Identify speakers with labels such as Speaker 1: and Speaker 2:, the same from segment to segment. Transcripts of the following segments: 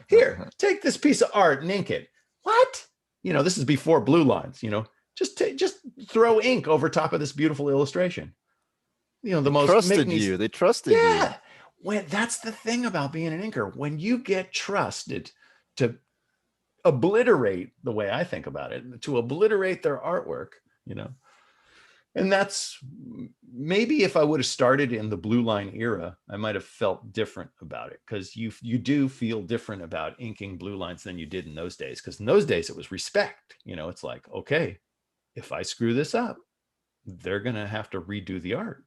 Speaker 1: Here, take this piece of art and ink it. What? This is before blue lines. Just throw ink over top of this beautiful illustration. The most
Speaker 2: trusted you. They trusted you.
Speaker 1: Yeah. That's the thing about being an inker. When you get trusted to obliterate, the way I think about it, to obliterate their artwork, and that's maybe if I would have started in the blue line era, I might have felt different about it, because you do feel different about inking blue lines than you did in those days. Because in those days it was respect. It's like, okay, if I screw this up, they're going to have to redo the art.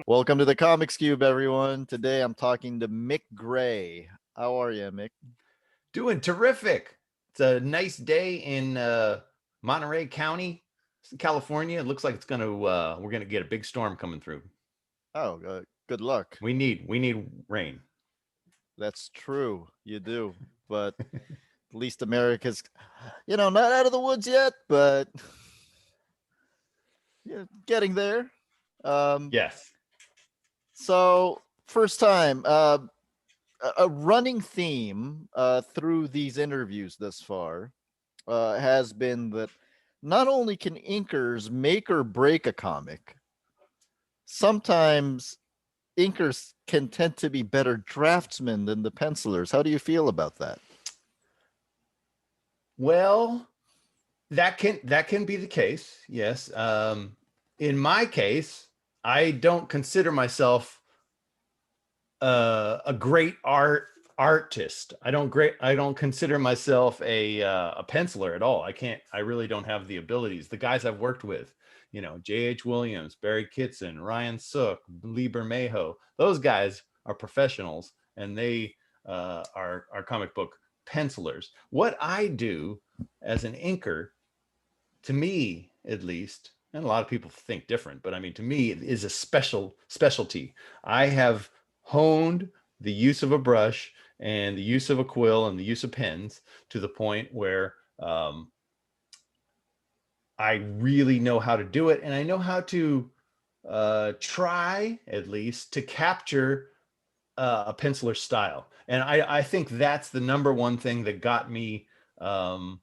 Speaker 2: Welcome to the Comics Cube, everyone. Today I'm talking to Mick Gray. How are you, Mick?
Speaker 1: Doing terrific. It's a nice day in Monterey County, California. It looks like we're gonna get a big storm coming through.
Speaker 2: Oh, good luck.
Speaker 1: We need rain.
Speaker 2: That's true. You do, but at least America's, not out of the woods yet, but getting there.
Speaker 1: Yes.
Speaker 2: So first time, a running theme through these interviews thus far has been that not only can inkers make or break a comic, sometimes inkers can tend to be better draftsmen than the pencilers. How do you feel about that?
Speaker 1: Well, that can be the case. Yes. In my case, I don't consider myself a great artist. I don't consider myself a penciler at all. I really don't have the abilities. The guys I've worked with, J.H. Williams, Barry Kitson, Ryan Sook, Lee Bermejo, those guys are professionals, and they are comic book pencilers. What I do as an inker, to me at least, and a lot of people think different, but I mean, to me, it is a specialty. I have honed the use of a brush and the use of a quill and the use of pens to the point where I really know how to do it, and I know how to try at least to capture a penciler style. And I think that's the number one thing that got me to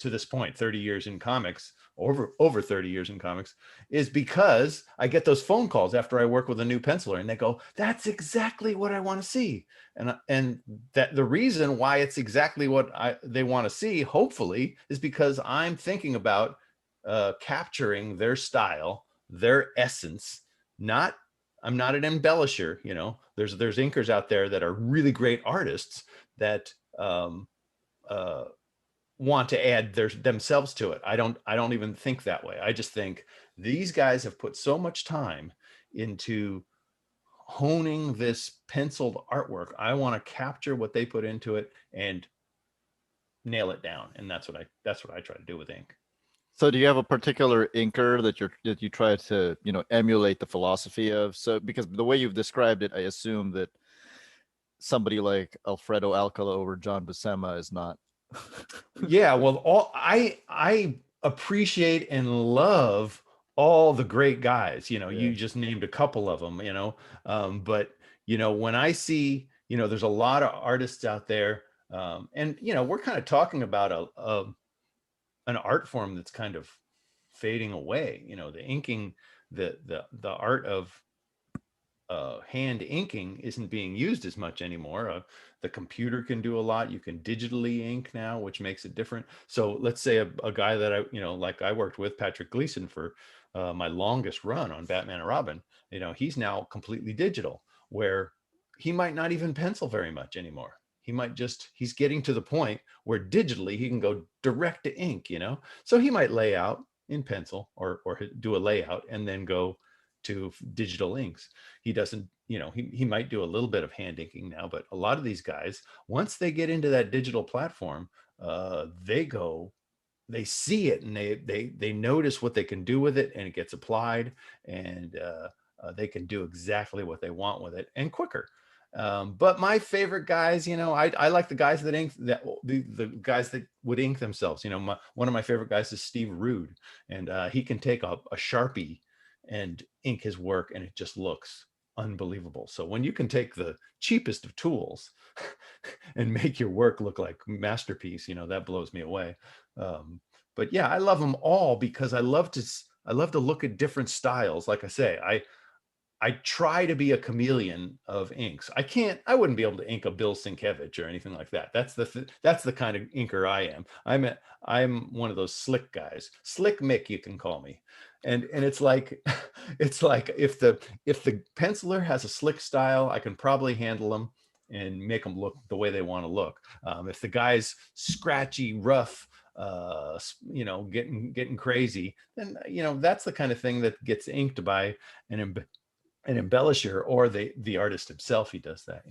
Speaker 1: this point, 30 years in comics, over 30 years in comics, is because I get those phone calls after I work with a new penciler, and they go, that's exactly what I want to see. And that the reason why it's exactly what they want to see, hopefully, is because I'm thinking about capturing their style, their essence. I'm not an embellisher. There's inkers out there that are really great artists that want to add themselves to it. I don't even think that way. I just think these guys have put so much time into honing this penciled artwork. I want to capture what they put into it and nail it down. And that's what I try to do with ink.
Speaker 2: So do you have a particular inker that you try to, emulate the philosophy of? So, because the way you've described it, I assume that somebody like Alfredo Alcala or John Buscema is not.
Speaker 1: Yeah, well, I appreciate and love all the great guys. You just named a couple of them. But when I see, there's a lot of artists out there, and we're kind of talking about an art form that's kind of fading away. The inking, the art of hand inking isn't being used as much anymore. The computer can do a lot. You can digitally ink now, which makes it different. So let's say a guy that I worked with, Patrick Gleason, for my longest run on Batman and Robin. He's now completely digital, where he might not even pencil very much anymore. He's getting to the point where digitally he can go direct to ink, So he might lay out in pencil or do a layout and then go to digital inks. He doesn't, he might do a little bit of hand inking now, but a lot of these guys, once they get into that digital platform, they see it and they notice what they can do with it, and it gets applied, and they can do exactly what they want with it, and quicker. But my favorite guys, I like the guys that ink the guys that would ink themselves. One of my favorite guys is Steve Rude, and he can take a Sharpie and ink his work, and it just looks unbelievable. So when you can take the cheapest of tools and make your work look like masterpiece, that blows me away. But yeah, I love them all because I love to look at different styles. Like I say, I try to be a chameleon of inks. I wouldn't be able to ink a Bill Sienkiewicz or anything like that. That's the kind of inker I am. I'm one of those slick guys. Slick Mick, you can call me. And it's like if the penciler has a slick style, I can probably handle them and make them look the way they want to look. If the guy's scratchy, rough, getting crazy, then that's the kind of thing that gets inked by an embellisher or the artist himself. He does that.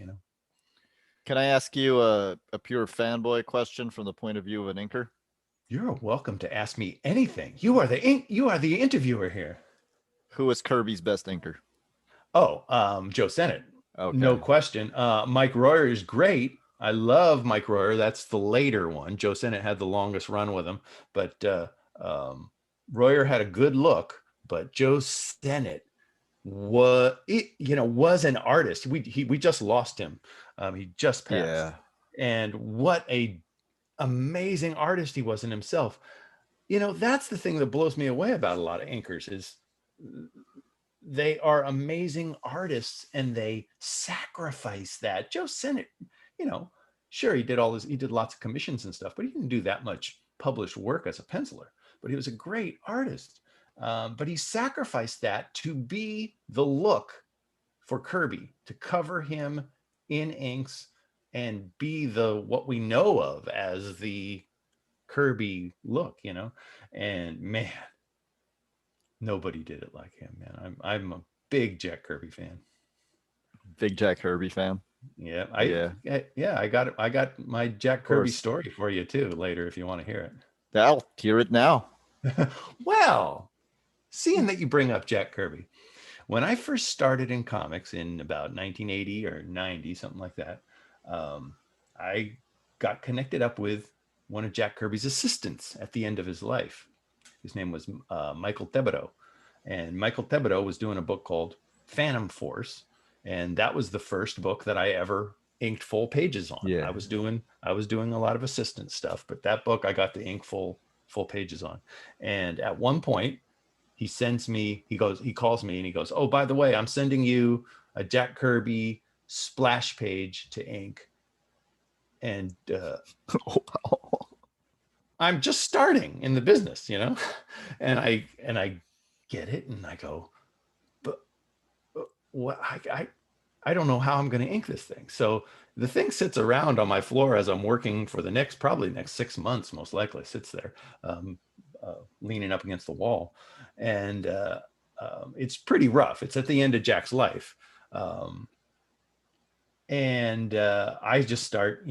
Speaker 2: Can I ask you a pure fanboy question from the point of view of an inker?
Speaker 1: You're welcome to ask me anything. You are the interviewer here.
Speaker 2: Who is Kirby's best inker?
Speaker 1: Joe Sennett.
Speaker 2: Okay.
Speaker 1: No question. Mike Royer is great. I love Mike Royer. That's the later one. Joe Sennett had the longest run with him, but Royer had a good look, but Joe Sennett was an artist. We just lost him. He just passed.
Speaker 2: Yeah.
Speaker 1: And what a amazing artist he was in himself. That's the thing that blows me away about a lot of inkers is they are amazing artists and they sacrifice that. Joe Sennett, sure, he did lots of commissions and stuff, but he didn't do that much published work as a penciler, but he was a great artist. But he sacrificed that to be the look for Kirby, to cover him in inks and be what we know of as the Kirby look, and man, nobody did it like him, man. I'm a big Jack Kirby fan.
Speaker 2: Big Jack Kirby fan.
Speaker 1: Yeah. I got my Jack Kirby story for you too later if you want to hear it.
Speaker 2: I'll hear it now.
Speaker 1: Well, seeing that you bring up Jack Kirby, when I first started in comics in about 1980 or 90, something like that, I got connected up with one of Jack Kirby's assistants at the end of his life. His name was Michael Thibodeau. And Michael Thibodeau was doing a book called Phantom Force. And that was the first book that I ever inked full pages on.
Speaker 2: Yeah.
Speaker 1: I was doing a lot of assistant stuff, but that book I got to ink full pages on. And at one point he calls me and he goes, "Oh, by the way, I'm sending you a Jack Kirby splash page to ink." And I'm just starting in the business, and I get it. And I go, but what, I don't know how I'm going to ink this thing. So the thing sits around on my floor as I'm working for the next 6 months, most likely sits there, leaning up against the wall. And it's pretty rough. It's at the end of Jack's life. And I just start,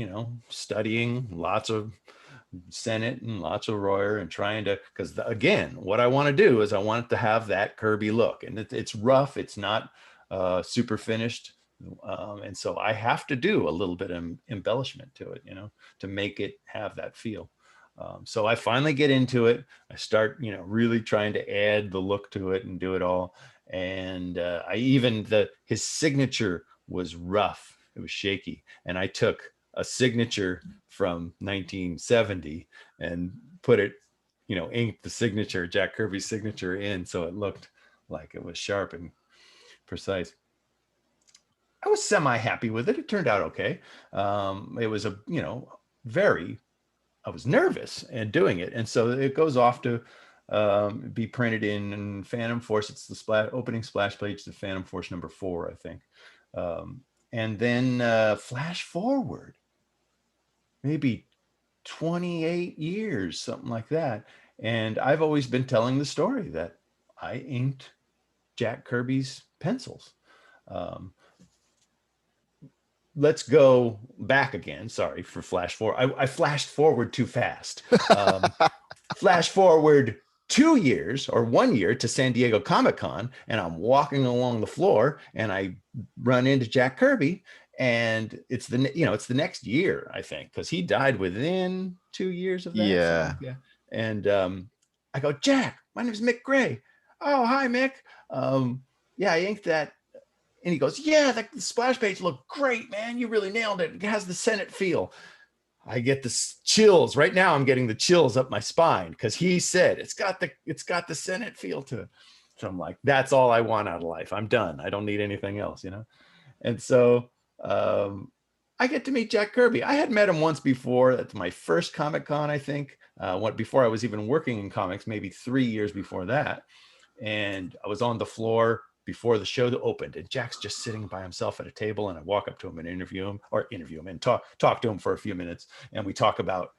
Speaker 1: studying lots of Sennett and lots of Royer and trying to, because again, what I want to do is I want it to have that Kirby look, and it's rough. It's not super finished. And so I have to do a little bit of embellishment to it, to make it have that feel. So I finally get into it. I start, really trying to add the look to it and do it all. And his signature was rough. It was shaky. And I took a signature from 1970 and put it, inked the signature, Jack Kirby's signature in. So it looked like it was sharp and precise. I was semi-happy with it. It turned out okay. It was I was nervous and doing it. And so it goes off to be printed in Phantom Force. It's the opening splash page to Phantom Force number 4, I think. And then flash forward, maybe 28 years, something like that. And I've always been telling the story that I inked Jack Kirby's pencils. Let's go back again. Sorry for flash forward. I flashed forward too fast. Flash forward 2 years or 1 year to San Diego Comic-Con, and I'm walking along the floor and I run into Jack Kirby And it's the next year, I think, because he died within 2 years of that.
Speaker 2: Yeah.
Speaker 1: So, yeah. And I go, Jack, my name is Mick Gray. Oh, hi, Mick. Yeah, I inked that. And he goes, yeah, the splash page looked great, man. You really nailed it. It has the Senate feel. I get the chills right now. I'm getting the chills up my spine because he said it's got the Senate feel to it. So I'm like, that's all I want out of life. I'm done. I don't need anything else, And so I get to meet Jack Kirby. I had met him once before. That's my first Comic Con, I think. Before I was even working in comics, maybe 3 years before that. And I was on the floor before the show opened, and Jack's just sitting by himself at a table, and I walk up to him and interview him and talk to him for a few minutes. And we talk about,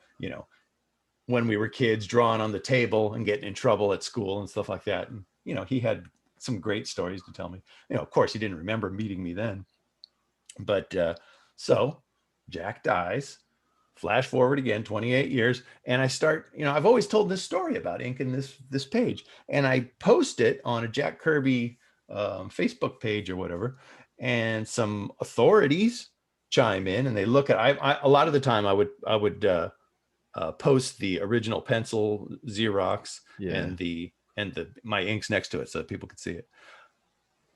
Speaker 1: when we were kids, drawing on the table and getting in trouble at school and stuff like that. And, he had some great stories to tell me. Of course, he didn't remember meeting me then. But so Jack dies. Flash forward again 28 years, and I start, I've always told this story about inking this page, and I post it on a Jack Kirby Facebook page or whatever, and some authorities chime in and they look at I a lot of the time I would post the original pencil Xerox and my inks next to it so that people could see it.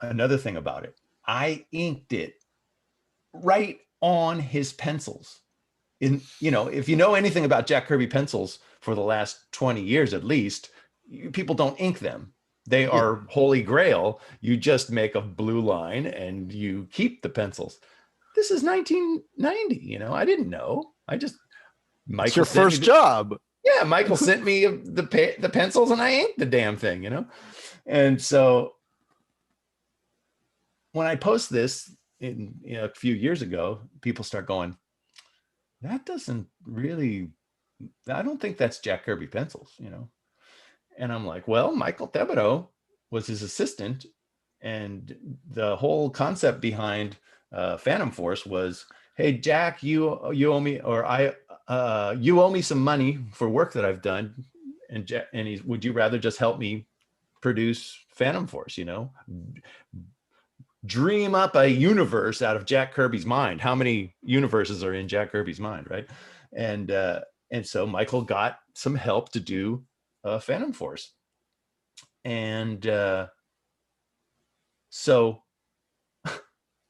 Speaker 1: Another thing about it, I inked it right on his pencils. If you know anything about Jack Kirby pencils for the last 20 years at least, people don't ink them. They are holy grail. You just make a blue line and you keep the pencils. This is 1990. I didn't know.
Speaker 2: It's your first job.
Speaker 1: Yeah, Michael sent me the pencils and I inked the damn thing. And so when I post this a few years ago, people start going, that doesn't really, I don't think that's Jack Kirby pencils, And I'm like, well, Michael Thibodeau was his assistant, and the whole concept behind Phantom Force was, hey, Jack, you owe me, or you owe me some money for work that I've done, and would you rather just help me produce Phantom Force? Dream up a universe out of Jack Kirby's mind. How many universes are in Jack Kirby's mind, right? And so Michael got some help to do Phantom Force. And so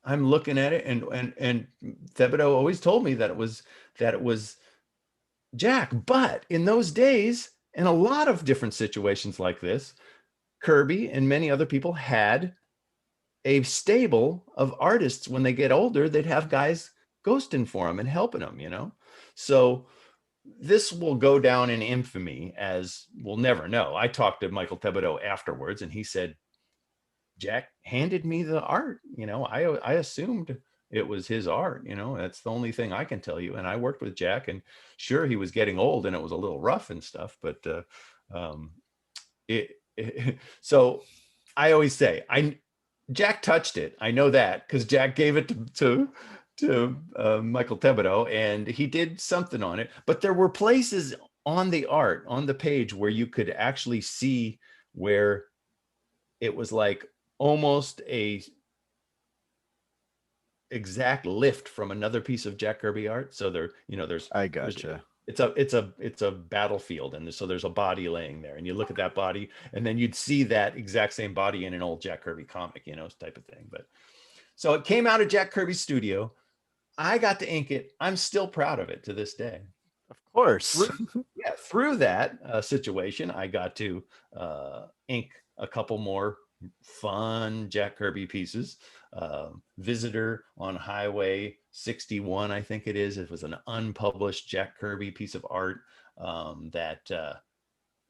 Speaker 1: I'm looking at it, and Thibodeau always told me that it was Jack. But in those days, in a lot of different situations like this, Kirby and many other people had a stable of artists. When they get older, they'd have guys ghosting for them and helping them, So this will go down in infamy, as we'll never know. I talked to Michael Thibodeau afterwards, and he said, Jack handed me the art. I assumed it was his art. That's the only thing I can tell you. And I worked with Jack, and sure, he was getting old and it was a little rough and stuff, but so I always say, Jack touched it. I know that because Jack gave it to Michael Thibodeau, and he did something on it. But there were places on the art, on the page, where you could actually see where it was like almost a exact lift from another piece of Jack Kirby art. So there's
Speaker 2: I gotcha.
Speaker 1: It's a battlefield, and so there's a body laying there, and you look at that body, and then you'd see that exact same body in an old Jack Kirby comic, type of thing. But so it came out of Jack Kirby's studio. I got to ink it. I'm still proud of it to this day.
Speaker 2: Of course.
Speaker 1: Through that situation, I got to ink a couple more fun Jack Kirby pieces. Visitor on Highway 61, I think it is. It was an unpublished Jack Kirby piece of art that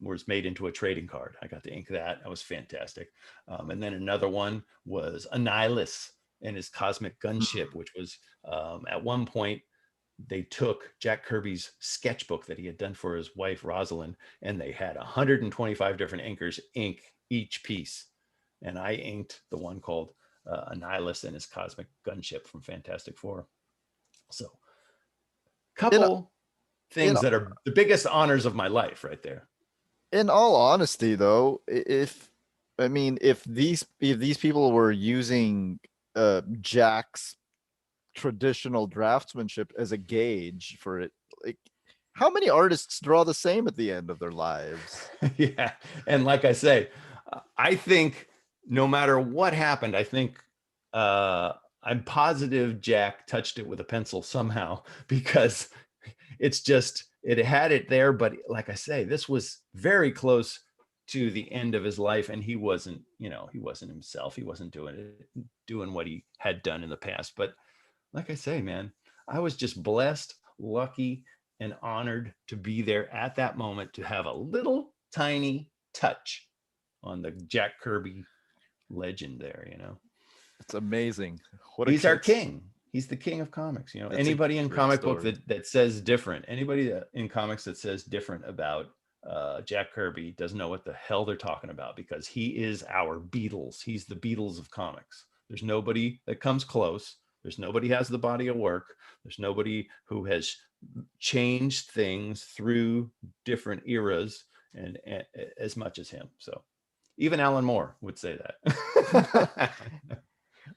Speaker 1: was made into a trading card. I got to ink that. That was fantastic. And then another one was Annihilus and his Cosmic Gunship, which was at one point they took Jack Kirby's sketchbook that he had done for his wife Rosalind, and they had 125 different inkers ink each piece. And I inked the one called Annihilus and his Cosmic Gunship from Fantastic Four. So couple things that are the biggest honors of my life right there.
Speaker 2: In all honesty, though, if these people were using Jack's traditional draftsmanship as a gauge for it. Like, how many artists draw the same at the end of their lives?
Speaker 1: Yeah. And like I say, I think no matter what happened, I think I'm positive Jack touched it with a pencil somehow, because it's just, it had it there. But like I say, this was very close to the end of his life, and he wasn't, he wasn't himself. He wasn't doing what he had done in the past. But like I say, man, I was just blessed, lucky, and honored to be there at that moment, to have a little tiny touch on the Jack Kirby legend there.
Speaker 2: It's amazing.
Speaker 1: He's our king. He's the king of comics. Anybody in comic book that says different, anybody in comics that says different about Jack Kirby doesn't know what the hell they're talking about, because he is our Beatles. He's the Beatles of comics. There's nobody that comes close. There's nobody has the body of work. There's nobody who has changed things through different eras and as much as him. So even Alan Moore would say that.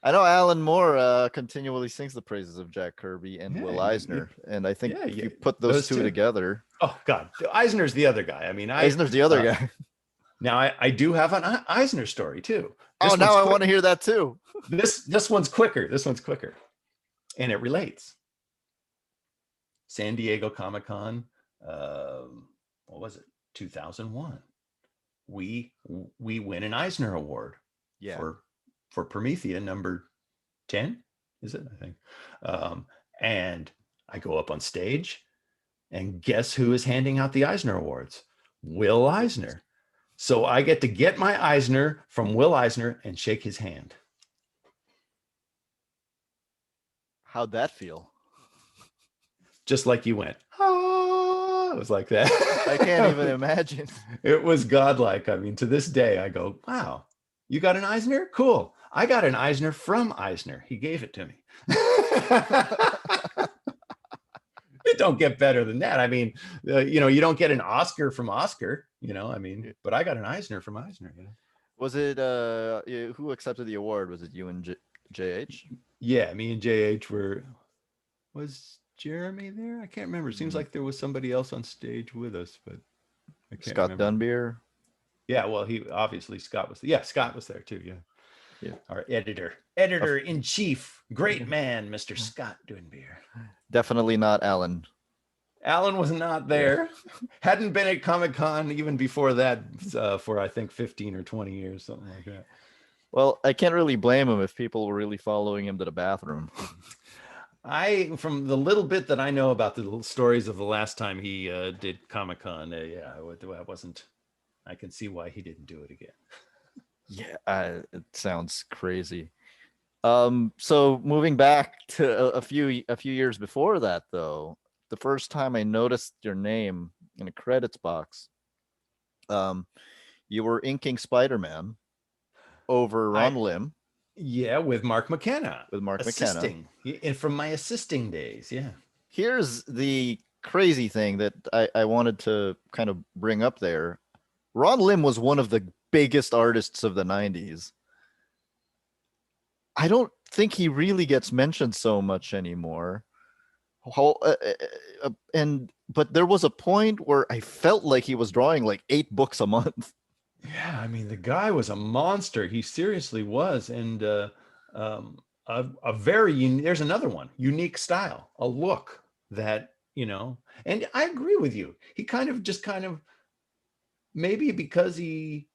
Speaker 2: I know Alan Moore continually sings the praises of Jack Kirby and Will Eisner, and I think if you put those two together.
Speaker 1: Oh God, Eisner's the other guy. I mean,
Speaker 2: Eisner's the other guy.
Speaker 1: Now I do have an Eisner story too.
Speaker 2: Now I want to hear that too.
Speaker 1: This one's quicker. And it relates. San Diego Comic-Con, what was it? 2001. We win an Eisner Award.
Speaker 2: Yeah.
Speaker 1: For Promethea number 10, is it? I think. And I go up on stage, and guess who is handing out the Eisner Awards? Will Eisner. So I get to get my Eisner from Will Eisner and shake his hand.
Speaker 2: How'd that feel?
Speaker 1: Just like you went, it was like that.
Speaker 2: I can't even imagine.
Speaker 1: It was godlike. I mean, to this day, I go, wow, you got an Eisner? Cool. I got an Eisner from Eisner. He gave it to me. It don't get better than that. I mean, you don't get an Oscar from Oscar, but I got an Eisner from Eisner.
Speaker 2: Was it, who accepted the award? Was it you and JH?
Speaker 1: Yeah, me and JH was Jeremy there? I can't remember. It seems like there was somebody else on stage with us, but I can't
Speaker 2: Scott
Speaker 1: remember.
Speaker 2: Dunbier.
Speaker 1: Yeah, well, Scott was there too. Yeah. Our editor in chief, great man, Mr. Scott Dunbier.
Speaker 2: Definitely not Alan.
Speaker 1: Alan was not there. Hadn't been at Comic-Con even before that for I think 15 or 20 years, something like that.
Speaker 2: Well, I can't really blame him if people were really following him to the bathroom.
Speaker 1: From the little bit that I know about the little stories of the last time he did Comic-Con, I can see why he didn't do it again.
Speaker 2: Yeah, it sounds crazy. So moving back to a few years before that, though, the first time I noticed your name in a credits box, you were inking Spider-Man over Ron Lim.
Speaker 1: Yeah, with Mark McKenna.
Speaker 2: McKenna.
Speaker 1: And from my assisting days, yeah.
Speaker 2: Here's the crazy thing that I wanted to kind of bring up there. Ron Lim was one of the biggest artists of the 90s. I don't think he really gets mentioned so much anymore. But there was a point where I felt like he was drawing like 8 books a month.
Speaker 1: Yeah, I mean, the guy was a monster. He seriously was. And a very there's another one, unique style, a look that, and I agree with you. He kind of maybe because he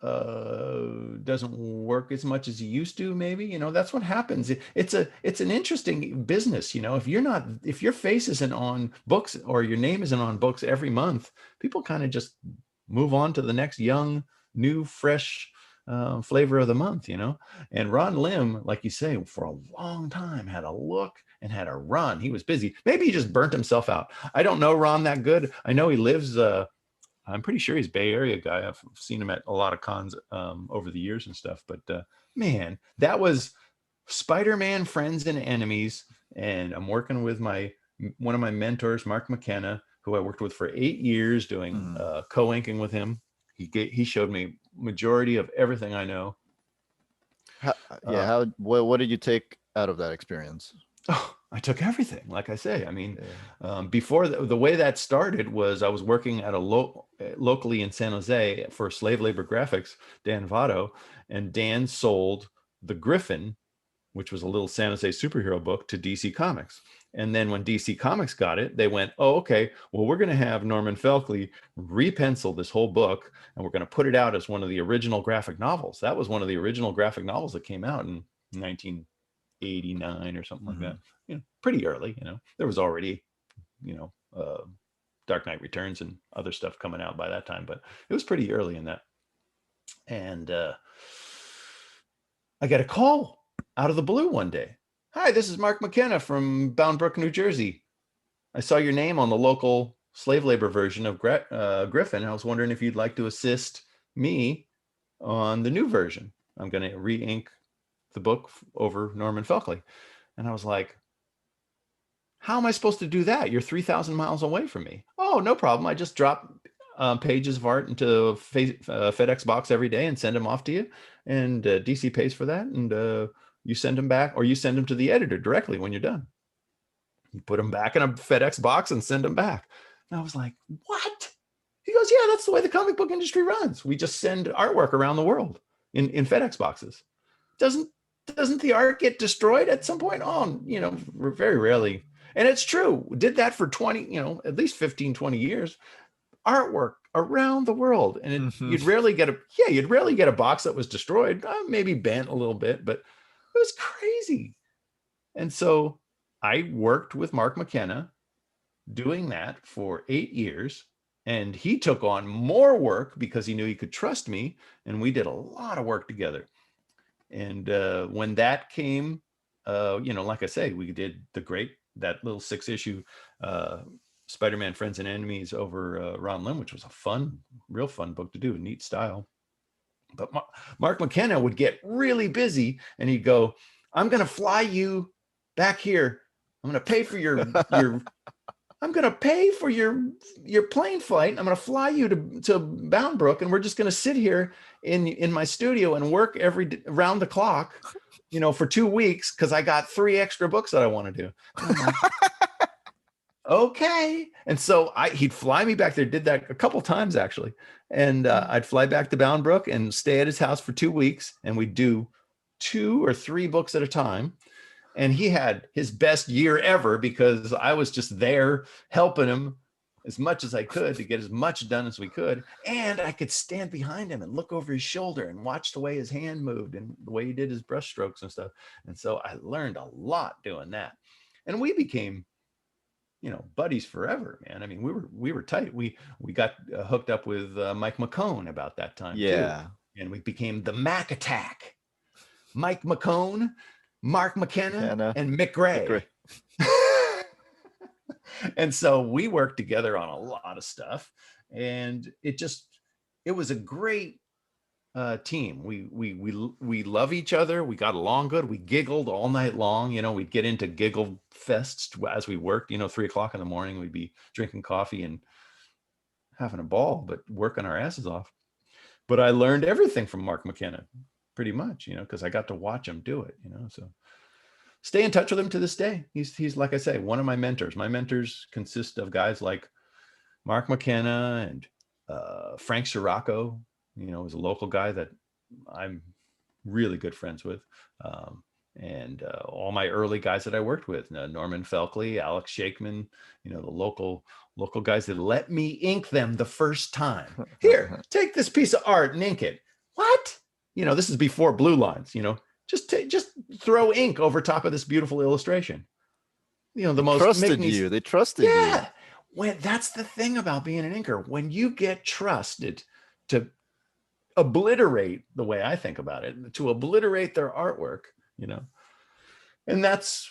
Speaker 1: doesn't work as much as he used to, maybe, that's what happens. It's an interesting business. If your face isn't on books or your name isn't on books every month, people kind of just move on to the next young, new, fresh flavor of the month, And Ron Lim, like you say, for a long time had a look and had a run. He was busy. Maybe he just burnt himself out. I don't know Ron that good. I know he lives, I'm pretty sure he's a Bay Area guy. I've seen him at a lot of cons over the years and stuff. But man, that was Spider-Man Friends and Enemies. And I'm working with one of my mentors, Mark McKenna, who I worked with for 8 years doing co-inking with him. He showed me majority of everything I know.
Speaker 2: What did you take out of that experience?
Speaker 1: Oh, I took everything. Like I say, I mean, before the way that started was I was working at a locally in San Jose for slave labor graphics, Dan Votto, and Dan sold the Griffin, which was a little San Jose superhero book, to DC Comics. And then when DC Comics got it, they went, oh, okay, well, we're going to have Norman Felkley repencil this whole book, and we're going to put it out as one of the original graphic novels. That was one of the original graphic novels that came out in 1989 or something like that. Pretty early. There was already, Dark Knight Returns and other stuff coming out by that time, but it was pretty early in that. And I got a call out of the blue one day. Hi, this is Mark McKenna from Bound Brook, New Jersey. I saw your name on the local slave labor version of Griffin. I was wondering if you'd like to assist me on the new version. I'm going to re-ink the book over Norman Felkley. And I was like, how am I supposed to do that? You're 3,000 miles away from me. Oh, no problem. I just drop pages of art into a FedEx box every day and send them off to you. And DC pays for that. And you send them back, or you send them to the editor directly when you're done. You put them back in a FedEx box and send them back. And I was like, what? He goes, yeah, that's the way the comic book industry runs. We just send artwork around the world in FedEx boxes. Doesn't the art get destroyed at some point? Oh, very rarely. And it's true. Did that for 20, at least 15, 20 years. Artwork around the world. And you'd rarely get a box that was destroyed, maybe bent a little bit, but it was crazy. And so I worked with Mark McKenna doing that for 8 years. And he took on more work because he knew he could trust me. And we did a lot of work together. And when that came, like I say, we did that little 6-issue Spider-Man Friends and Enemies over Ron Lim, which was a real fun book to do, a neat style. But Mark McKenna would get really busy and he'd go, I'm going to fly you back here. I'm going to pay for your I'm going to pay for your plane flight. I'm going to fly you to Bound Brook, and we're just going to sit here in my studio and work around the clock, for 2 weeks, because I got 3 extra books that I want to do. Okay. And so he'd fly me back there, did that a couple times actually. And I'd fly back to Bound Brook and stay at his house for 2 weeks. And we'd do 2 or 3 books at a time. And he had his best year ever because I was just there helping him as much as I could to get as much done as we could. And I could stand behind him and look over his shoulder and watch the way his hand moved and the way he did his brush strokes and stuff. And so I learned a lot doing that. And we became, buddies forever, man. I mean, we were tight. We got hooked up with Mike McCone about that time too. And we became the Mac Attack. Mike McCone, Mark McKenna, and Mick Gray. And so we worked together on a lot of stuff, and it was a great team. We love each other. We got along good. We giggled all night long. We'd get into giggle fests as we worked. 3:00 in the morning, we'd be drinking coffee and having a ball, but working our asses off. But I learned everything from Mark McKenna, pretty much, because I got to watch him do it. So stay in touch with him to this day. He's like I say, one of my mentors. My mentors consist of guys like Mark McKenna and Frank Sirocco. Is a local guy that I'm really good friends with. And all my early guys that I worked with, Norman Felkley, Alex Shakeman, the local guys that let me ink them the first time. Here, take this piece of art and ink it. What? This is before blue lines, just throw ink over top of this beautiful illustration. The most
Speaker 2: trusted you. They trusted you.
Speaker 1: When that's the thing about being an inker, when you get trusted to obliterate, the way I think about it, to obliterate their artwork, and that's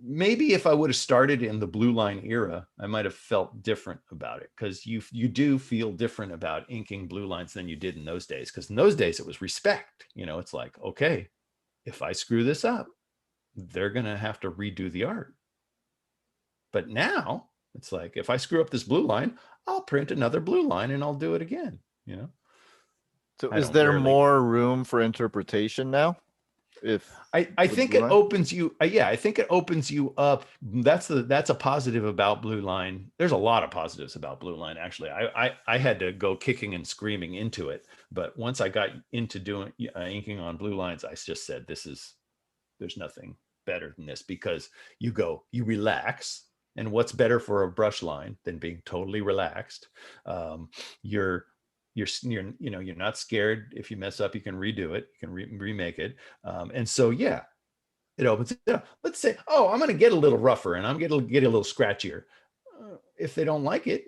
Speaker 1: maybe if I would have started in the blue line era, I might have felt different about it, because you do feel different about inking blue lines than you did in those days, because in those days it was respect. It's like, okay, if I screw this up, they're gonna have to redo the art. But now it's like, if I screw up this blue line, I'll print another blue line and I'll do it again.
Speaker 2: So is there more room for interpretation now?
Speaker 1: I think it opens you. I think it opens you up. That's a positive about Blue Line. There's a lot of positives about Blue Line. Actually, I had to go kicking and screaming into it, but once I got into doing inking on Blue Lines, I just said, there's nothing better than this, because you relax. And what's better for a brush line than being totally relaxed? You're not scared. If you mess up, you can redo it. You can remake it. And so, yeah, it opens it up. Let's say, oh, I'm going to get a little rougher and I'm going to get a little scratchier. If they don't like it,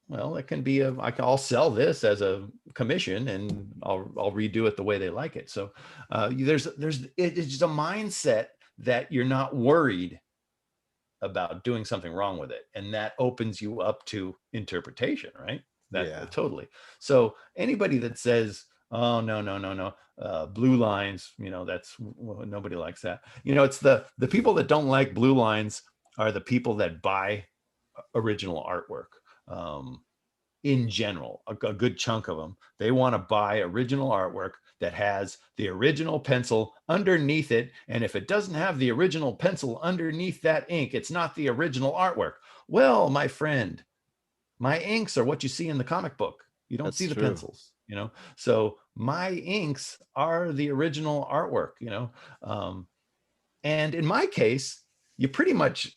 Speaker 1: well, it can be I'll sell this as a commission and I'll redo it the way they like it. So it's just a mindset that you're not worried about doing something wrong with it, and that opens you up to interpretation, right? Totally. So anybody that says, oh, no, Blue Lines, nobody likes that. It's the people that don't like Blue Lines are the people that buy original artwork. In general, a good chunk of them, they want to buy original artwork that has the original pencil underneath it. And if it doesn't have the original pencil underneath that ink, it's not the original artwork. Well, my friend, my inks are what you see in the comic book. You don't see the pencils, So my inks are the original artwork, and in my case, you pretty much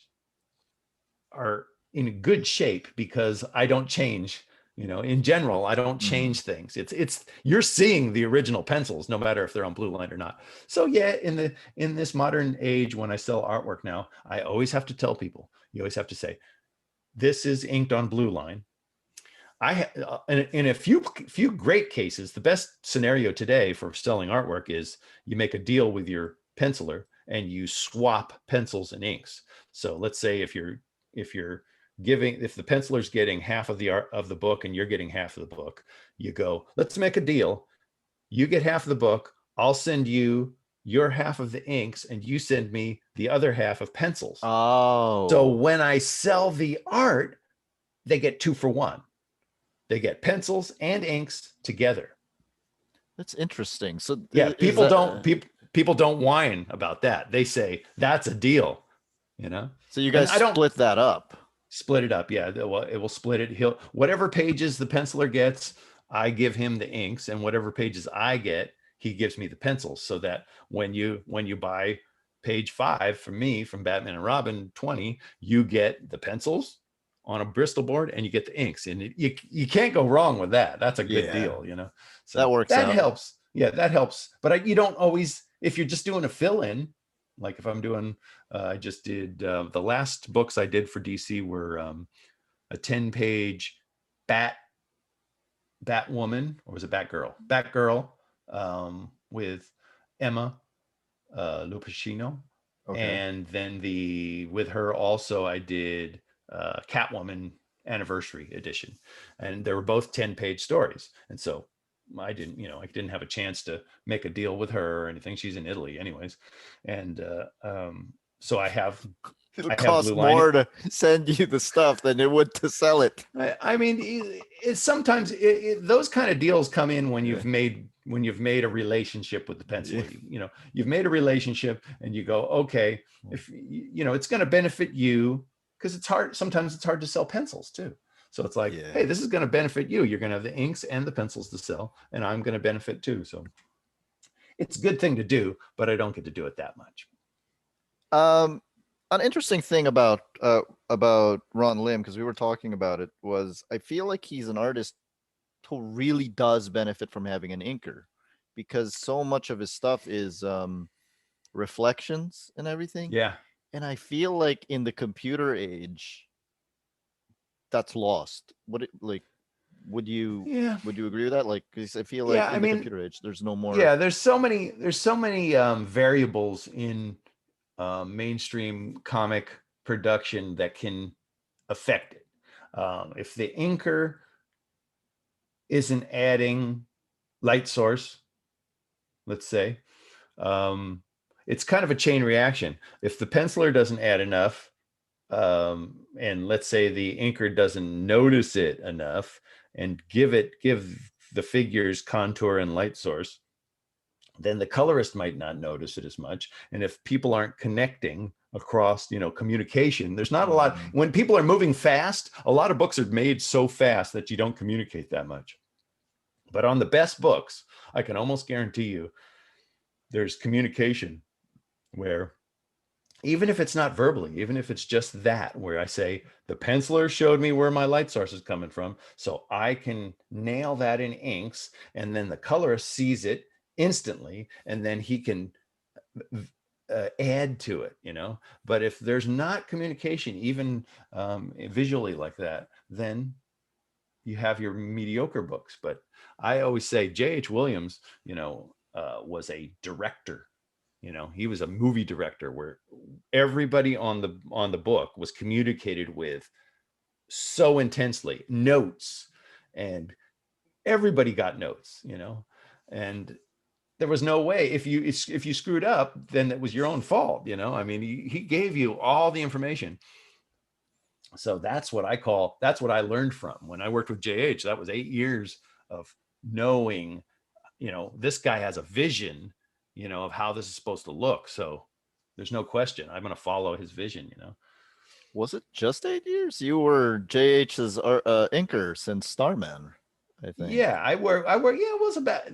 Speaker 1: are in good shape because I don't change. In general, I don't change things. It's you're seeing the original pencils, no matter if they're on Blue Line or not. So yeah, in this modern age, when I sell artwork now, I always have to tell people, you always have to say, this is inked on Blue Line. In a few great cases, the best scenario today for selling artwork is you make a deal with your penciler and you swap pencils and inks. So let's say if the penciler's getting half of the book and you're getting half of the book, you go, let's make a deal. You get half of the book. I'll send you your half of the inks and you send me the other half of pencils.
Speaker 2: Oh.
Speaker 1: So when I sell the art, they get 2 for 1. They get pencils and inks together.
Speaker 2: That's interesting. So
Speaker 1: yeah, people don't whine about that. They say that's a deal,
Speaker 2: So you guys split that up.
Speaker 1: Split it up. Yeah. It will split it. Whatever pages the penciler gets, I give him the inks, and whatever pages I get, he gives me the pencils, so that when you buy page 5 from me, from Batman and Robin 20, you get the pencils on a Bristol board and you get the inks, and you can't go wrong with that. That's a good deal, So
Speaker 2: that works.
Speaker 1: That helps. Yeah, that helps. But you don't always, if you're just doing a fill-in, like if I'm doing, I just did, the last books I did for DC were a 10-page Batwoman, or was it Batgirl? Batgirl with Emma Lupacchino. Okay. And then with her also I did Catwoman Anniversary Edition. And they were both 10-page stories. And so I didn't have a chance to make a deal with her or anything. She's in Italy anyways. And so it'll
Speaker 2: cost more to send you the stuff than it would to sell it.
Speaker 1: I mean, sometimes those kind of deals come in when you've made a relationship with the penciler. You've made a relationship and you go, okay, if it's going to benefit you, because it's hard. Sometimes it's hard to sell pencils too. So it's like, hey, this is going to benefit you. You're going to have the inks and the pencils to sell, and I'm going to benefit too. So it's a good thing to do, but I don't get to do it that much.
Speaker 2: An interesting thing about Ron Lim, because we were talking about it, was I feel like he's an artist who really does benefit from having an inker, because so much of his stuff is reflections and everything.
Speaker 1: Yeah.
Speaker 2: And I feel like in the computer age, that's lost. Would you agree with that? Like, because I feel like in the computer age, there's no more.
Speaker 1: Yeah, there's so many variables in mainstream comic production that can affect it. If the inker isn't adding light source, let's say, it's kind of a chain reaction. If the penciler doesn't add enough, and let's say the inker doesn't notice it enough and give the figures contour and light source, then the colorist might not notice it as much. And if people aren't connecting across, communication, there's not a lot. When people are moving fast, a lot of books are made so fast that you don't communicate that much. But on the best books, I can almost guarantee you there's communication where, even if it's not verbally, even if it's just that, where I say, the penciler showed me where my light source is coming from, so I can nail that in inks, and then the colorist sees it instantly, and then he can add to it, But if there's not communication, even visually like that, then you have your mediocre books. But I always say J.H. Williams, was a director. He was a movie director where everybody on the book was communicated with so intensely, notes, and everybody got notes, and there was no way, if you screwed up, then it was your own fault. I mean, he gave you all the information. So that's what I learned from when I worked with JH. That was 8 years of knowing, this guy has a vision, of how this is supposed to look. So there's no question I'm going to follow his vision,
Speaker 2: Was it just 8 years? You were JH's inker since Starman, I think.
Speaker 1: Yeah, I work. Yeah, it was about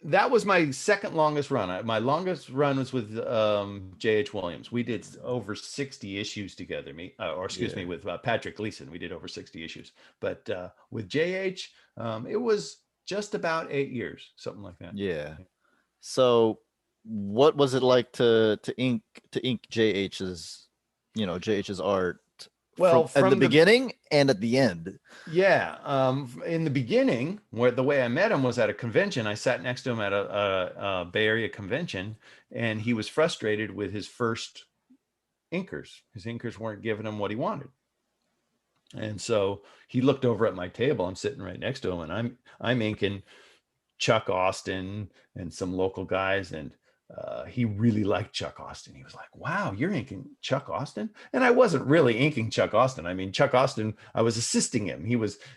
Speaker 1: that was my second longest run. My longest run was with J.H. Williams. We did over 60 issues together. With Patrick Gleason, we did over 60 issues. But with J.H., it was just about 8 years, something like that.
Speaker 2: Yeah. So, what was it like to ink JH's art? Well, from the beginning and at the end.
Speaker 1: Yeah. In the beginning, where the way I met him was at a convention. I sat next to him at a Bay Area convention, and he was frustrated with his first inkers. His inkers weren't giving him what he wanted. And so he looked over at my table. I'm sitting right next to him, and I'm inking Chuck Austin and some local guys, and he really liked Chuck Austin. He was like, wow, you're inking Chuck Austin? And I wasn't really inking Chuck Austin. I mean, Chuck Austin, I was assisting him.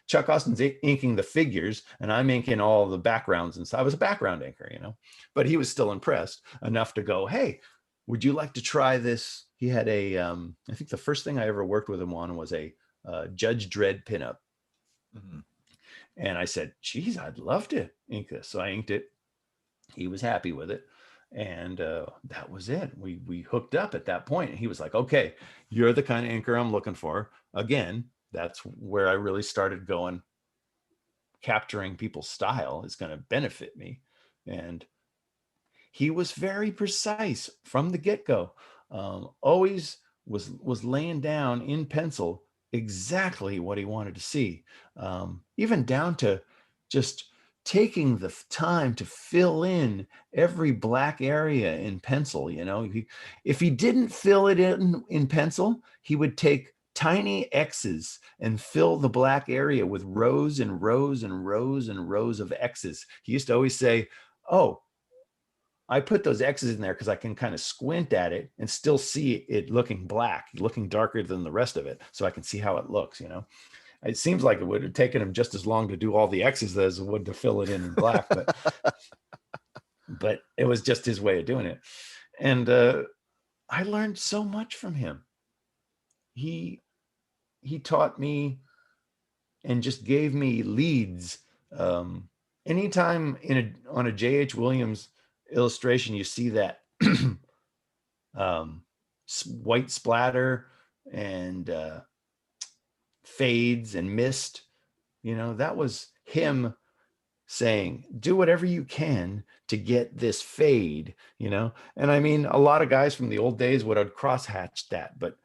Speaker 1: Chuck Austin's inking the figures, and I'm inking all the backgrounds. And so I was a background inker, but he was still impressed enough to go, hey, would you like to try this? He had I think the first thing I ever worked with him on was a Judge Dredd pinup. Mm-hmm. And I said, geez, I'd love to ink this. So I inked it. He was happy with it. And that was it. We hooked up at that point. And he was like, okay, you're the kind of inker I'm looking for. Again, that's where I really started going, capturing people's style is going to benefit me. And he was very precise from the get-go. Always was laying down in pencil exactly what he wanted to see, even down to just taking the time to fill in every black area in pencil. If he didn't fill it in pencil, he would take tiny X's and fill the black area with rows and rows and rows and rows of X's. He used to always say, oh, I put those X's in there because I can kind of squint at it and still see it looking black, looking darker than the rest of it. So I can see how it looks, It seems like it would have taken him just as long to do all the X's as it would to fill it in black, but it was just his way of doing it. And I learned so much from him. He taught me and just gave me leads. Anytime on a J.H. Williams illustration, you see that white splatter and fades and mist, that was him saying, do whatever you can to get this fade, and I mean, a lot of guys from the old days would have cross-hatched that, but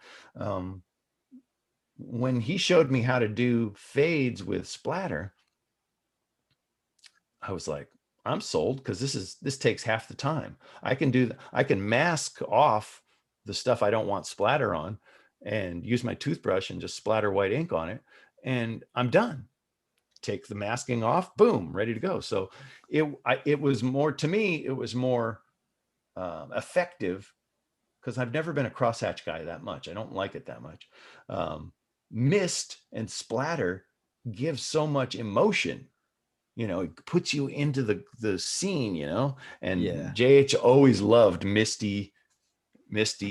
Speaker 1: when he showed me how to do fades with splatter, I was like, I'm sold, because this takes half the time. I can mask off the stuff I don't want splatter on and use my toothbrush and just splatter white ink on it, and I'm done. Take the masking off, boom, ready to go. So it was more, to me, it was more effective, because I've never been a crosshatch guy that much. I don't like it that much. Mist and splatter give so much emotion, it puts you into the scene, and
Speaker 2: Yeah.
Speaker 1: JH always loved misty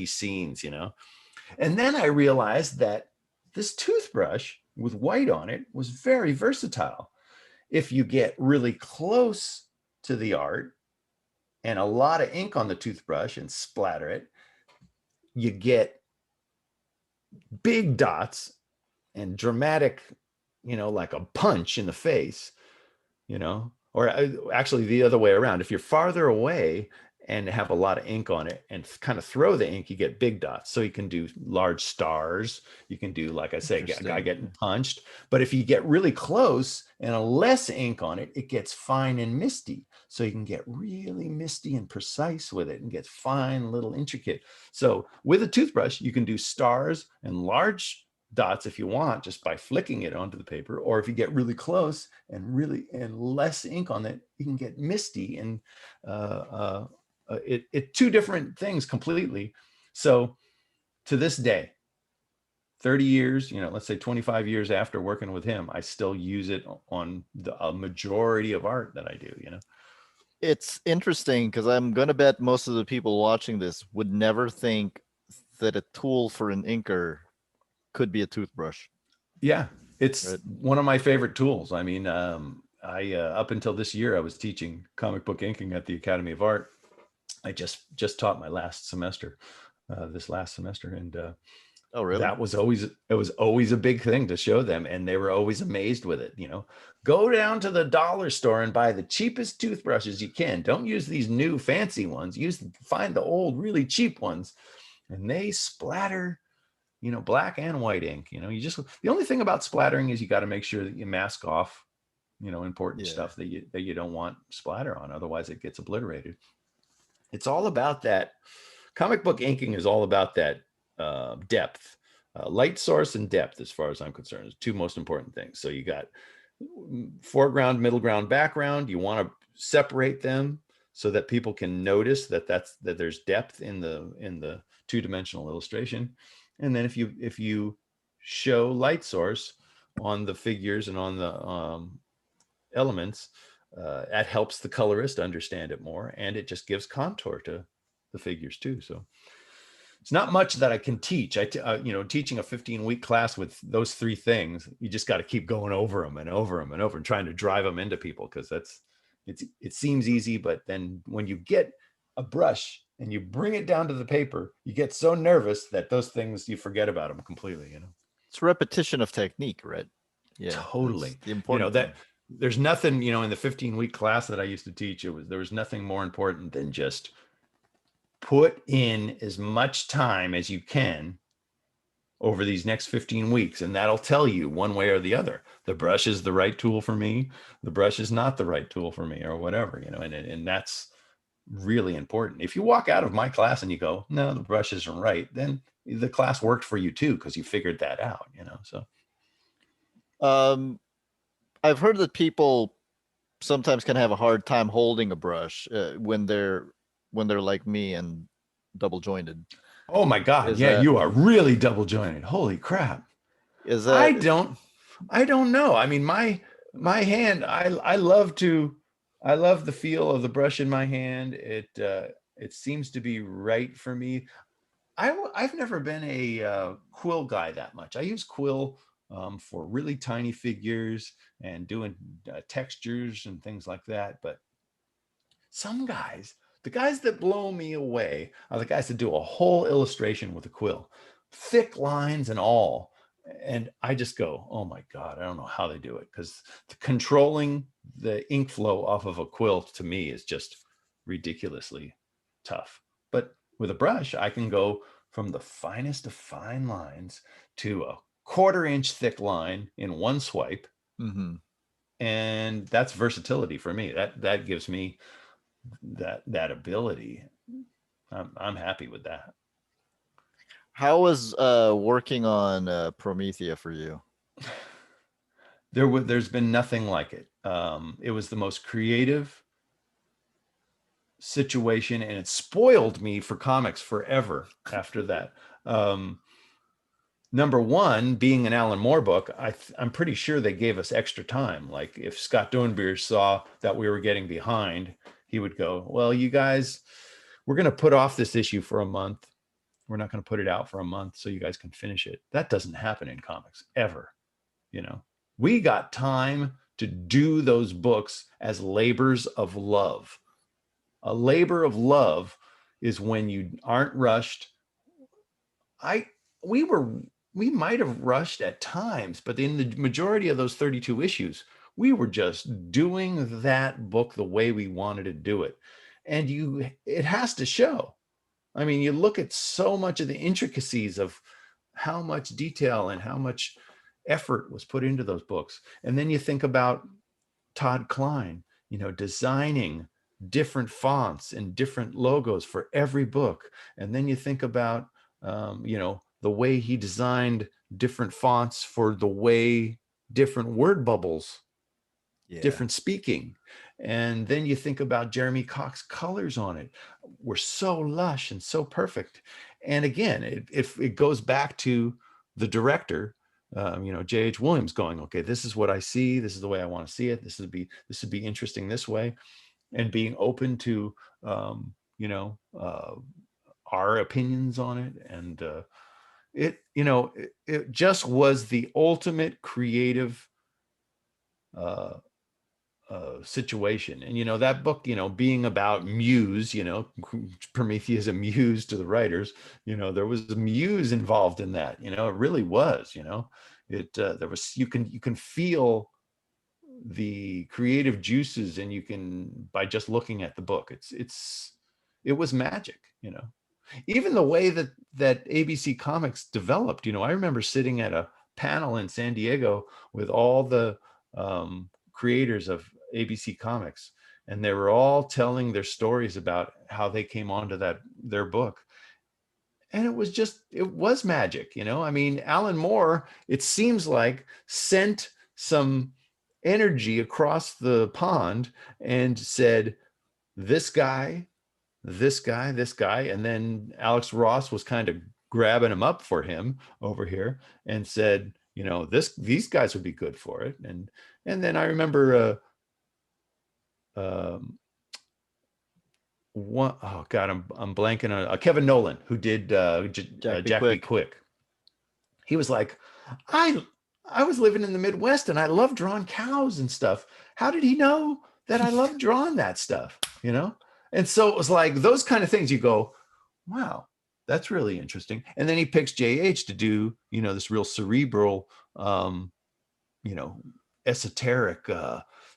Speaker 1: scenes, and then I realized that this toothbrush with white on it was very versatile. If you get really close to the art and a lot of ink on the toothbrush and splatter it, you get big dots and dramatic, like a punch in the face, or actually the other way around. If you're farther away and have a lot of ink on it and kind of throw the ink, you get big dots. So you can do large stars. You can do, like I say, a guy getting punched. But if you get really close and a less ink on it, it gets fine and misty. So you can get really misty and precise with it and get fine little intricate. So with a toothbrush, you can do stars and large dots if you want, just by flicking it onto the paper. Or if you get really close and less ink on it, you can get misty and it two different things completely. So to this day, 30 years, let's say 25 years after working with him, I still use it on a majority of art that I do,
Speaker 2: It's interesting because I'm going to bet most of the people watching this would never think that a tool for an inker could be a toothbrush.
Speaker 1: Yeah, it's one of my favorite tools. I mean, I up until this year, I was teaching comic book inking at the Academy of Art. I just taught my last semester, this last semester, and
Speaker 2: oh, really?
Speaker 1: It was always a big thing to show them, and they were always amazed with it. Go down to the dollar store and buy the cheapest toothbrushes you can. Don't use these new fancy ones. Find the old, really cheap ones, and they splatter, black and white ink. The only thing about splattering is you got to make sure that you mask off, important stuff that you don't want splatter on. Otherwise, it gets obliterated. It's all about that. Comic book inking is all about that depth, light source and depth, as far as I'm concerned, is two most important things. So you got foreground, middle ground, background. You want to separate them so that people can notice that there's depth in the two-dimensional illustration. And then if you show light source on the figures and on the elements, that helps the colorist understand it more, and it just gives contour to the figures too. So it's not much that I can teach. Teaching a 15-week class with those three things, you just got to keep going over them and over them and over and trying to drive them into people, because it seems easy, but then when you get a brush and you bring it down to the paper, you get so nervous that those things, you forget about them completely.
Speaker 2: It's repetition of technique, right?
Speaker 1: Yeah, totally.
Speaker 2: The important
Speaker 1: that there's nothing, in the 15-week class that I used to teach, there was nothing more important than just put in as much time as you can over these next 15 weeks. And that'll tell you one way or the other. The brush is the right tool for me. The brush is not the right tool for me, or whatever, and that's really important. If you walk out of my class and you go, no, the brush isn't right, then the class worked for you too, because you figured that out, so.
Speaker 2: I've heard that people sometimes can have a hard time holding a brush when they're like me and double jointed.
Speaker 1: Oh my God. You are really double jointed. Holy crap.
Speaker 2: Is that?
Speaker 1: I don't know. I mean, my hand, I love the feel of the brush in my hand. It seems to be right for me. I've never been a quill guy that much. I use quill for really tiny figures and doing textures and things like that. But some guys, the guys that blow me away are the guys that do a whole illustration with a quill, thick lines and all. And I just go, oh my God, I don't know how they do it, because controlling the ink flow off of a quill to me is just ridiculously tough. But with a brush, I can go from the finest of fine lines to a 1/4 inch thick line in one swipe.
Speaker 2: Mm-hmm.
Speaker 1: And that's versatility for me. That gives me that ability. I'm happy with that.
Speaker 2: How was working on Promethea for you?
Speaker 1: There's been nothing like it. It was the most creative situation, and it spoiled me for comics forever after that. number one, being an Alan Moore book, I'm pretty sure they gave us extra time. Like if Scott Dornbiersch saw that we were getting behind, he would go, well, you guys, we're going to put off this issue for a month. We're not going to put it out for a month so you guys can finish it. That doesn't happen in comics ever. You know, we got time to do those books as labors of love. A labor of love is when you aren't rushed. We might have rushed at times, but in the majority of those 32 issues, we were just doing that book the way we wanted to do it. And it has to show. I mean, you look at so much of the intricacies of how much detail and how much effort was put into those books. And then you think about Todd Klein, designing different fonts and different logos for every book. And then you think about, the way he designed different fonts for the way different word bubbles, different speaking. And then you think about Jeremy Cox's colors on it were so lush and so perfect. And again, it goes back to the director, J.H. Williams going, okay, this is what I see. This is the way I want to see it. This would be interesting this way. And being open to, our opinions on it. And it just was the ultimate creative situation. And that book, being about muse, Promethea is a muse to the writers. There was a muse involved in that. It really was. There was, you can feel the creative juices, and you can, by just looking at the book, it was magic. Even the way that ABC Comics developed. I remember sitting at a panel in San Diego with all the creators of ABC Comics, and they were all telling their stories about how they came onto their book. And it was magic. I mean, Alan Moore, it seems like, sent some energy across the pond and said, this guy, and then Alex Ross was kind of grabbing him up for him over here and said, these guys would be good for it. And then I remember I'm blanking on Kevin Nolan, who did Jack Be Quick. He was like, I was living in the Midwest and I love drawing cows and stuff. How did he know that I love drawing that stuff? And so it was like those kind of things you go, wow, that's really interesting. And then he picks JH to do, this real cerebral, esoteric,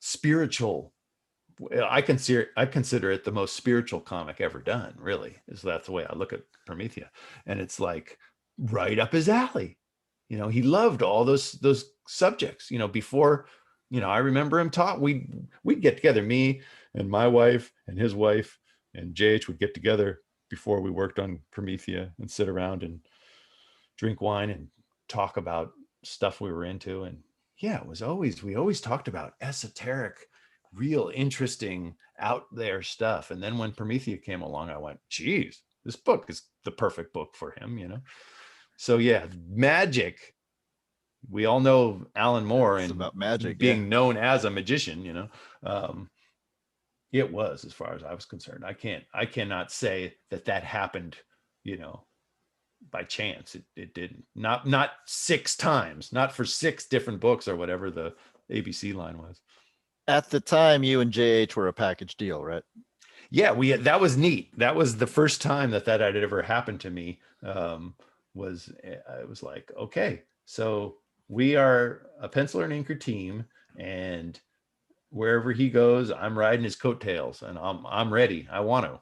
Speaker 1: spiritual. I consider it the most spiritual comic ever done, really. That's the way I look at Promethea. And it's like right up his alley. He loved all those subjects, before, I remember him we'd get together, me and my wife and his wife and JH would get together before we worked on Promethea and sit around and drink wine and talk about stuff we were into. And yeah, we always talked about esoteric, real interesting, out there stuff. And then when Promethea came along, I went, geez, this book is the perfect book for him, So yeah, magic. We all know Alan Moore and
Speaker 2: about magic,
Speaker 1: being known as a magician, it was, as far as I was concerned. I cannot say that happened, by chance. It didn't. Not 6 times, not for 6 different books or whatever the ABC line was.
Speaker 2: At the time, you and JH were a package deal, right?
Speaker 1: Yeah, that was neat. That was the first time that had ever happened to me. I was like, okay, so we are a penciler and inker team, and wherever he goes, I'm riding his coattails, and I'm ready. I want to,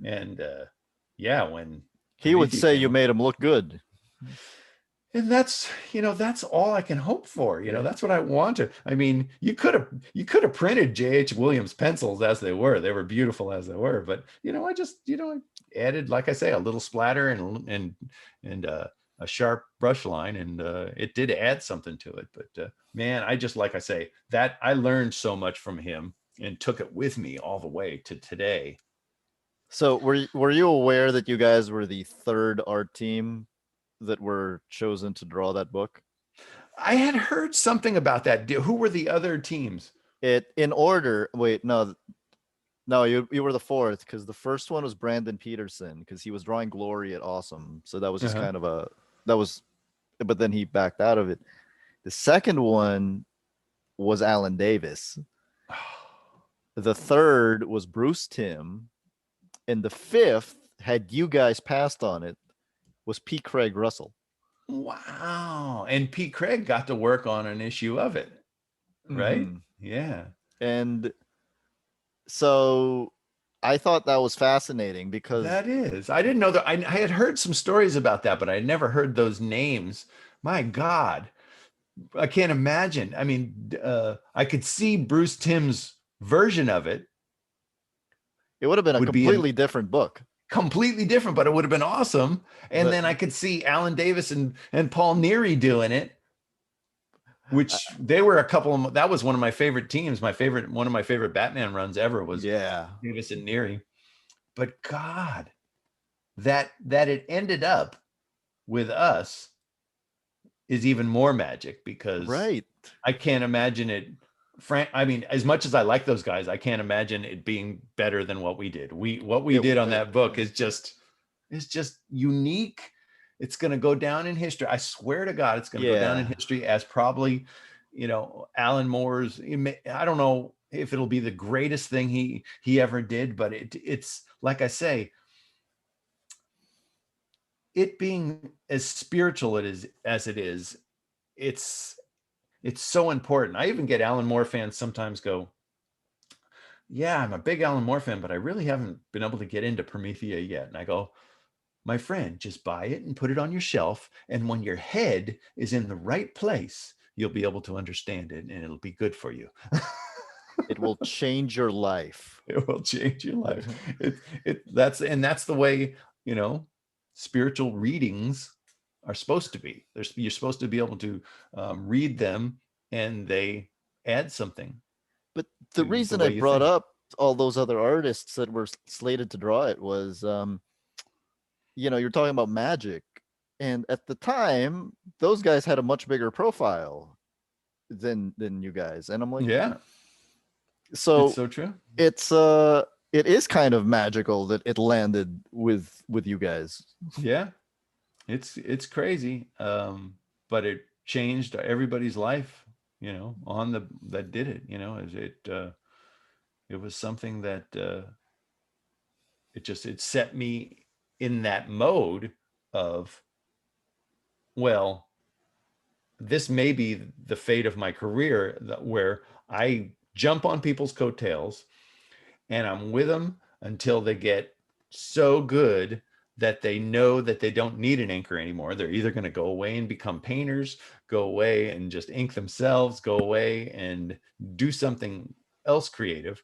Speaker 1: and when
Speaker 2: he would say you made him look good.
Speaker 1: And that's all I can hope for. That's what I want to. I mean, you could have printed J.H. Williams pencils as they were. They were beautiful as they were. But I just I added, like I say, a little splatter and a sharp brush line, and it did add something to it. But man, I just, like I say, that I learned so much from him and took it with me all the way to today.
Speaker 2: So were you aware that you guys were the 3rd art team that were chosen to draw that book?
Speaker 1: I had heard something about that. Who were the other teams?
Speaker 2: It in order. Wait, no, you were the fourth, because the first one was Brandon Peterson, because he was drawing Glory at Awesome. So that was just
Speaker 1: Uh-huh.
Speaker 2: kind of but then he backed out of it. The second one was Alan Davis. The third was Bruce Timm. And the fifth, had you guys passed on it, was P. Craig Russell.
Speaker 1: Wow. And Pete Craig got to work on an issue of it, right?
Speaker 2: Mm-hmm.
Speaker 1: Yeah.
Speaker 2: And so I thought that was fascinating because
Speaker 1: That is. I didn't know that. I had heard some stories about that, but I had never heard those names. My God. I can't imagine. I mean, I could see Bruce Timm's version of it
Speaker 2: it would have been a
Speaker 1: would be a
Speaker 2: completely different book.
Speaker 1: completely different, but it would have been awesome. And
Speaker 2: But
Speaker 1: then I could see Alan Davis and Paul Neary doing it, which they were a couple of, that was one of my favorite teams. One of my favorite Batman runs ever was
Speaker 2: yeah,
Speaker 1: Davis and Neary. But God, that it ended up with us is even more magic, because
Speaker 2: right.
Speaker 1: I can't imagine it. Frank, I mean, as much as I like those guys, I can't imagine it being better than what we did. What we
Speaker 2: It,
Speaker 1: did on that book is just unique. It's going to go down in history. I swear to God, it's going to go down in
Speaker 2: yeah,
Speaker 1: history as probably, Alan Moore's. I don't know if it'll be the greatest thing he ever did, but it's like I say, it being as spiritual as it is, it's so important. I even get Alan Moore fans sometimes go, yeah, I'm a big Alan Moore fan, but I really haven't been able to get into Promethea yet. And I go, my friend, just buy it and put it on your shelf. And when your head is in the right place, you'll be able to understand it, and it'll be good for you.
Speaker 2: it will change your life.
Speaker 1: It will change your life. That's the way, spiritual readings are supposed to be. You're supposed to be able to read them, and they add something
Speaker 2: But the
Speaker 1: to the
Speaker 2: reason I
Speaker 1: way you
Speaker 2: brought
Speaker 1: think.
Speaker 2: up all those other artists that were slated to draw it was, you're talking about magic, and at the time, those guys had a much bigger profile than you guys, and I'm like,
Speaker 1: Yeah, it's
Speaker 2: so
Speaker 1: so true.
Speaker 2: it is kind of magical that it landed with you guys.
Speaker 1: Yeah, it's crazy, but it changed everybody's life, on that did it. It was something that it set me in that mode of, well, this may be the fate of my career, where I jump on people's coattails and I'm with them until they get so good that they know that they don't need an inker anymore. They're either going to go away and become painters, go away and just ink themselves, go away and do something else creative,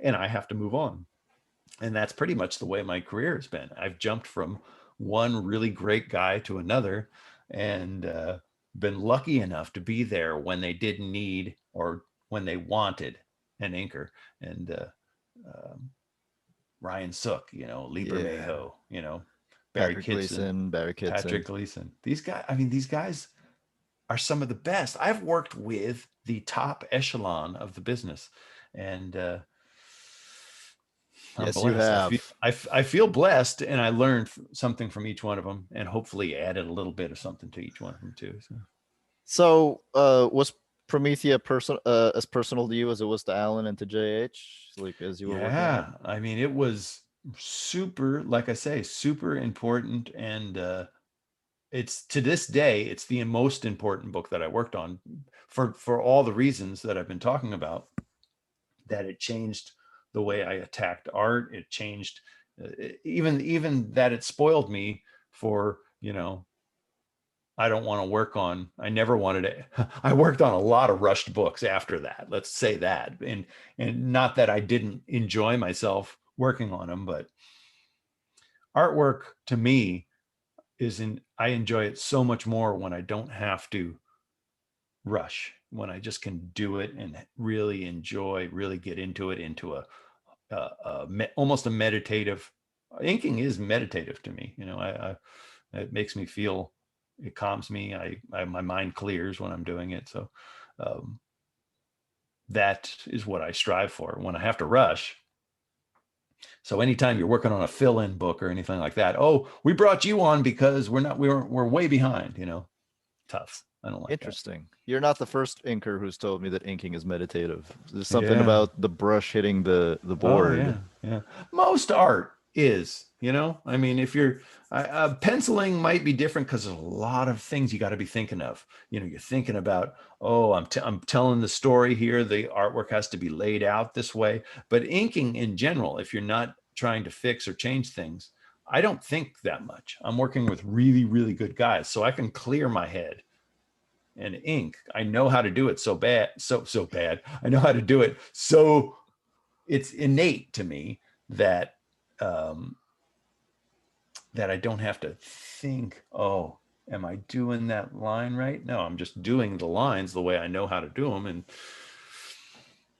Speaker 1: and I have to move on. And that's pretty much the way my career has been. I've jumped from one really great guy to another, and been lucky enough to be there when they didn't need, or when they wanted, an inker. And um, Ryan Sook, Lee
Speaker 2: Yeah,
Speaker 1: Bermejo, Barry
Speaker 2: Patrick
Speaker 1: Kitson,
Speaker 2: Gleason, Barry
Speaker 1: Patrick
Speaker 2: Kitson.
Speaker 1: Gleason. These guys are some of the best. I've worked with the top echelon of the business, and I'm
Speaker 2: Yes, you
Speaker 1: blessed.
Speaker 2: have.
Speaker 1: I feel blessed, and I learned something from each one of them, and hopefully added a little bit of something to each one of them too. So.
Speaker 2: So, was Promethea as personal to you as it was to Alan and to JH, like as you were working on it?
Speaker 1: Yeah, I mean, it was super, like I say, super important, and it's, to this day, it's the most important book that I worked on, for all the reasons that I've been talking about. That it changed the way I attacked art. It changed, even that it spoiled me for, I don't want to work on. I never wanted to. I worked on a lot of rushed books after that. Let's say that, and not that I didn't enjoy myself working on them, but artwork to me I enjoy it so much more when I don't have to rush, when I just can do it and really enjoy, really get into it, into almost a meditative. Inking is meditative to me. It makes me feel it calms me. My mind clears when I'm doing it. So that is what I strive for when I have to rush. So anytime you're working on a fill-in book or anything like that, oh, we brought you on because we're way behind, tough. I don't like
Speaker 2: Interesting. You're not the first inker who's told me that inking is meditative. There's
Speaker 1: that.
Speaker 2: something
Speaker 1: Yeah.
Speaker 2: about the brush hitting the
Speaker 1: Oh,
Speaker 2: board.
Speaker 1: yeah. Most art is, I mean, if you're penciling might be different because there's a lot of things you got to be thinking of. You're thinking about, oh, I'm telling the story here. The artwork has to be laid out this way. But inking in general, if you're not trying to fix or change things, I don't think that much. I'm working with really, really good guys, so I can clear my head and ink. I know how to do it so bad. I know how to do it so it's innate to me that that I don't have to think, oh, am I doing that line right? No, I'm just doing the lines the way I know how to do them. And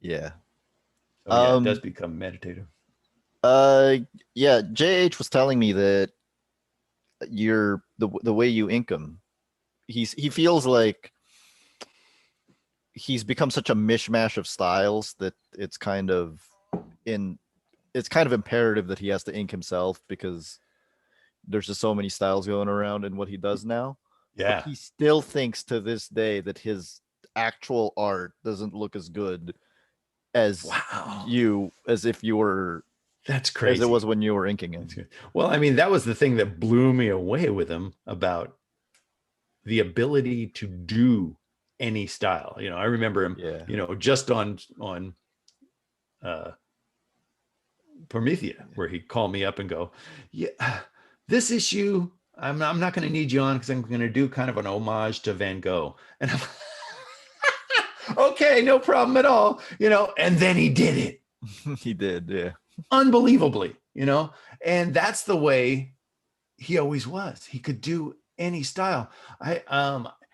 Speaker 2: Yeah.
Speaker 1: so yeah, it does become meditative.
Speaker 2: Yeah, JH was telling me that the way you ink him, he feels like he's become such a mishmash of styles that it's kind of imperative that he has to ink himself because there's just so many styles going around in what he does now.
Speaker 1: Yeah.
Speaker 2: But he still thinks to this day that his actual art doesn't look as good as if you were.
Speaker 1: That's crazy.
Speaker 2: As it was when you were inking him.
Speaker 1: Well, I mean, that was the thing that blew me away with him about the ability to do any style. I remember him, just on Promethea, where he'd call me up and go, yeah, this issue, I'm not going to need you on because I'm going to do kind of an homage to Van Gogh. And I'm okay, no problem at all. And then he did it.
Speaker 2: He did, yeah.
Speaker 1: Unbelievably, and that's the way he always was. He could do any style.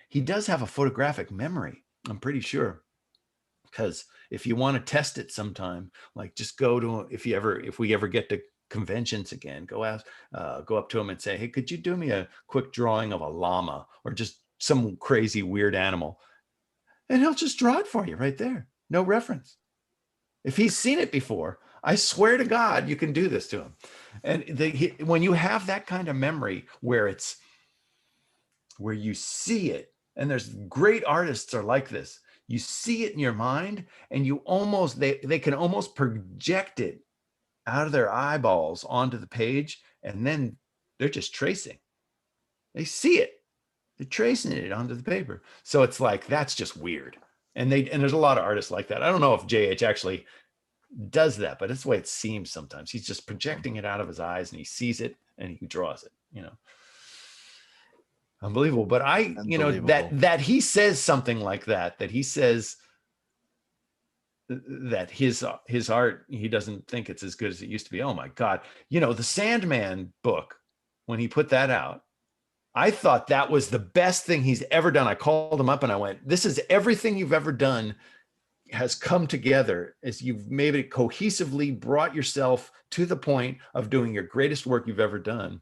Speaker 1: He does have a photographic memory, I'm pretty sure, because if you want to test it sometime, like just go to, if we ever get to conventions again, go up to him and say, hey, could you do me a quick drawing of a llama or just some crazy weird animal? And he'll just draw it for you right there. No reference. If he's seen it before, I swear to God, you can do this to him. And when you have that kind of memory where you see it, and there's great artists are like this, you see it in your mind and they can almost project it out of their eyeballs onto the page, and then they're just tracing. They see it. They're tracing it onto the paper. So it's like, that's just weird. And there's a lot of artists like that. I don't know if JH actually does that, but it's the way it seems sometimes. He's just projecting it out of his eyes and he sees it and he draws it, Unbelievable. But that he says something like that he says that his art, he doesn't think it's as good as it used to be. Oh my God. The Sandman book, when he put that out, I thought that was the best thing he's ever done. I called him up and I went, this is everything you've ever done has come together as you've maybe cohesively brought yourself to the point of doing your greatest work you've ever done,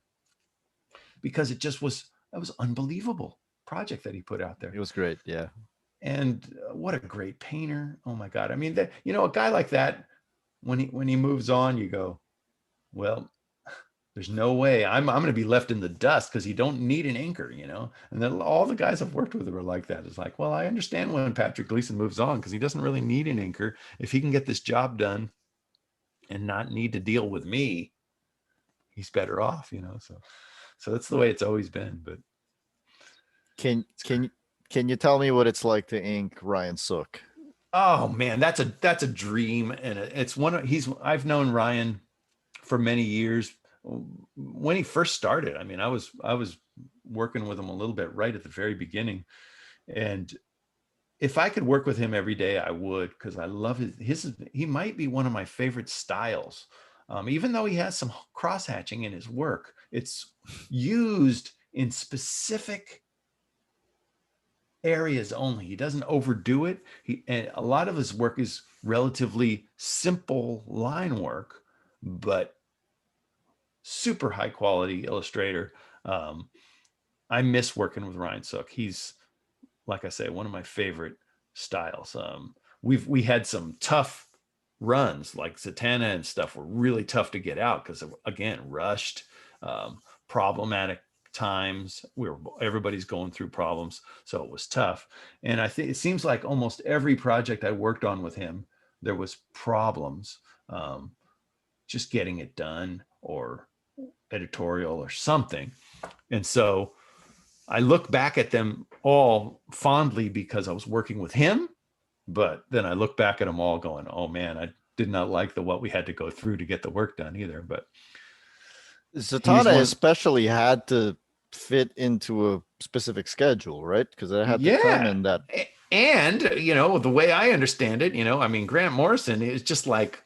Speaker 1: because that was unbelievable project that he put out there.
Speaker 2: It was great. Yeah.
Speaker 1: And what a great painter. Oh my God. I mean, a guy like that, when he moves on, you go, well, there's no way I'm going to be left in the dust because you don't need an inker, And then all the guys I've worked with were like that. It's like, well, I understand when Patrick Gleason moves on because he doesn't really need an inker. If he can get this job done and not need to deal with me, he's better off, So that's the way it's always been. But
Speaker 2: can you tell me what it's like to ink Ryan Sook?
Speaker 1: Oh man, that's a dream, and it's I've known Ryan for many years. When he first started, I mean, I was working with him a little bit right at the very beginning, and if I could work with him every day, I would, because I love he might be one of my favorite styles. Even though he has some cross hatching in his work, it's used in specific areas only. He doesn't overdo it. And a lot of his work is relatively simple line work, but super high quality illustrator. I miss working with Ryan Sook. He's, like I say, one of my favorite styles. We had some tough runs, like Zatanna and stuff were really tough to get out because, again, rushed, problematic times. Everybody's going through problems, so it was tough. And I think it seems like almost every project I worked on with him, there was problems, just getting it done or editorial or something. And so I look back at them all fondly because I was working with him, but then I look back at them all going, oh man, I did not like what we had to go through to get the work done either. But
Speaker 2: Zatanna especially had to fit into a specific schedule, right? Because it had to come in that.
Speaker 1: And, the way I understand it, I mean, Grant Morrison is just like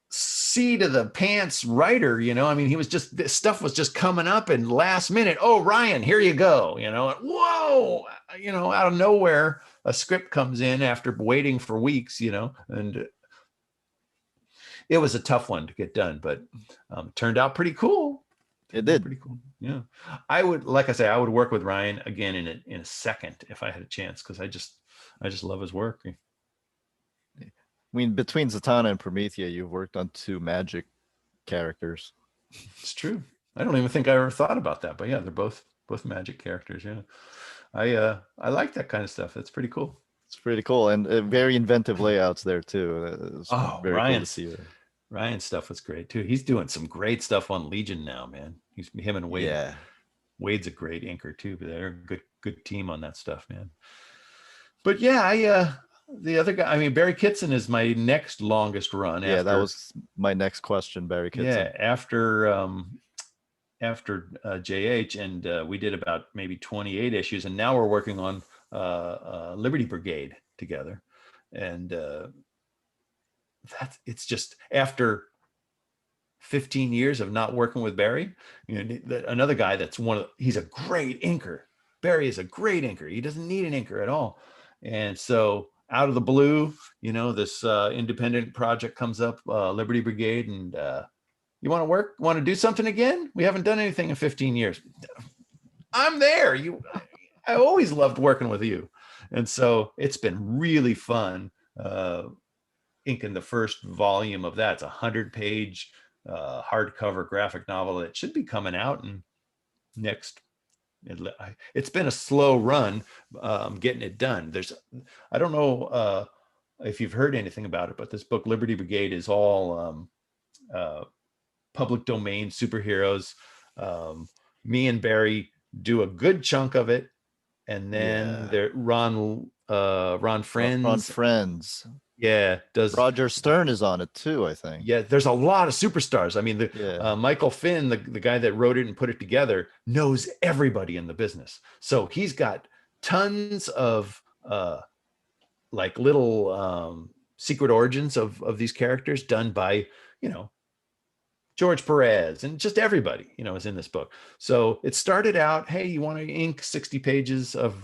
Speaker 1: seat of the pants writer, I mean, this stuff was just coming up and last minute, oh, Ryan, here you go, whoa, out of nowhere, a script comes in after waiting for weeks, and it was a tough one to get done, but turned out pretty cool.
Speaker 2: It did.
Speaker 1: Pretty cool. Yeah. I would work with Ryan again in a second if I had a chance, because I just love his work.
Speaker 2: I mean, between Zatanna and Promethea, you've worked on 2 magic characters.
Speaker 1: It's true. I don't even think I ever thought about that, but yeah, they're both magic characters. Yeah. I like that kind of stuff. That's pretty cool.
Speaker 2: It's pretty cool, and very inventive layouts there too.
Speaker 1: Very cool to see. Ryan's stuff was great too. He's doing some great stuff on Legion now, man. Him and Wade.
Speaker 2: Yeah.
Speaker 1: Wade's a great inker too, but they're a good team on that stuff, man. But yeah, the other guy, I mean, Barry Kitson is my next longest run.
Speaker 2: Yeah, that was my next question, Barry Kitson.
Speaker 1: Yeah, after JH, and we did about maybe 28 issues, and now we're working on Liberty Brigade together, and it's just after 15 years of not working with Barry, another guy he's a great inker. Barry is a great inker. He doesn't need an inker at all. And so out of the blue, this independent project comes up, Liberty Brigade, and you want to do something again? We haven't done anything in 15 years. I'm there. I always loved working with you. And so it's been really fun inking the first volume of that. It's a 100-page hardcover graphic novel that should be coming out in next. It's been a slow run getting it done. I don't know if you've heard anything about it, but this book, Liberty Brigade, is all public domain superheroes. Me and Barry do a good chunk of it, and then Ron Friends. Yeah, does
Speaker 2: Roger Stern is on it too, I think.
Speaker 1: Yeah, there's a lot of superstars. I mean, Michael Finn, the guy that wrote it and put it together, knows everybody in the business. So he's got tons of like little secret origins of these characters done by, George Perez, and just everybody, is in this book. So it started out, hey, you want to ink 60 pages of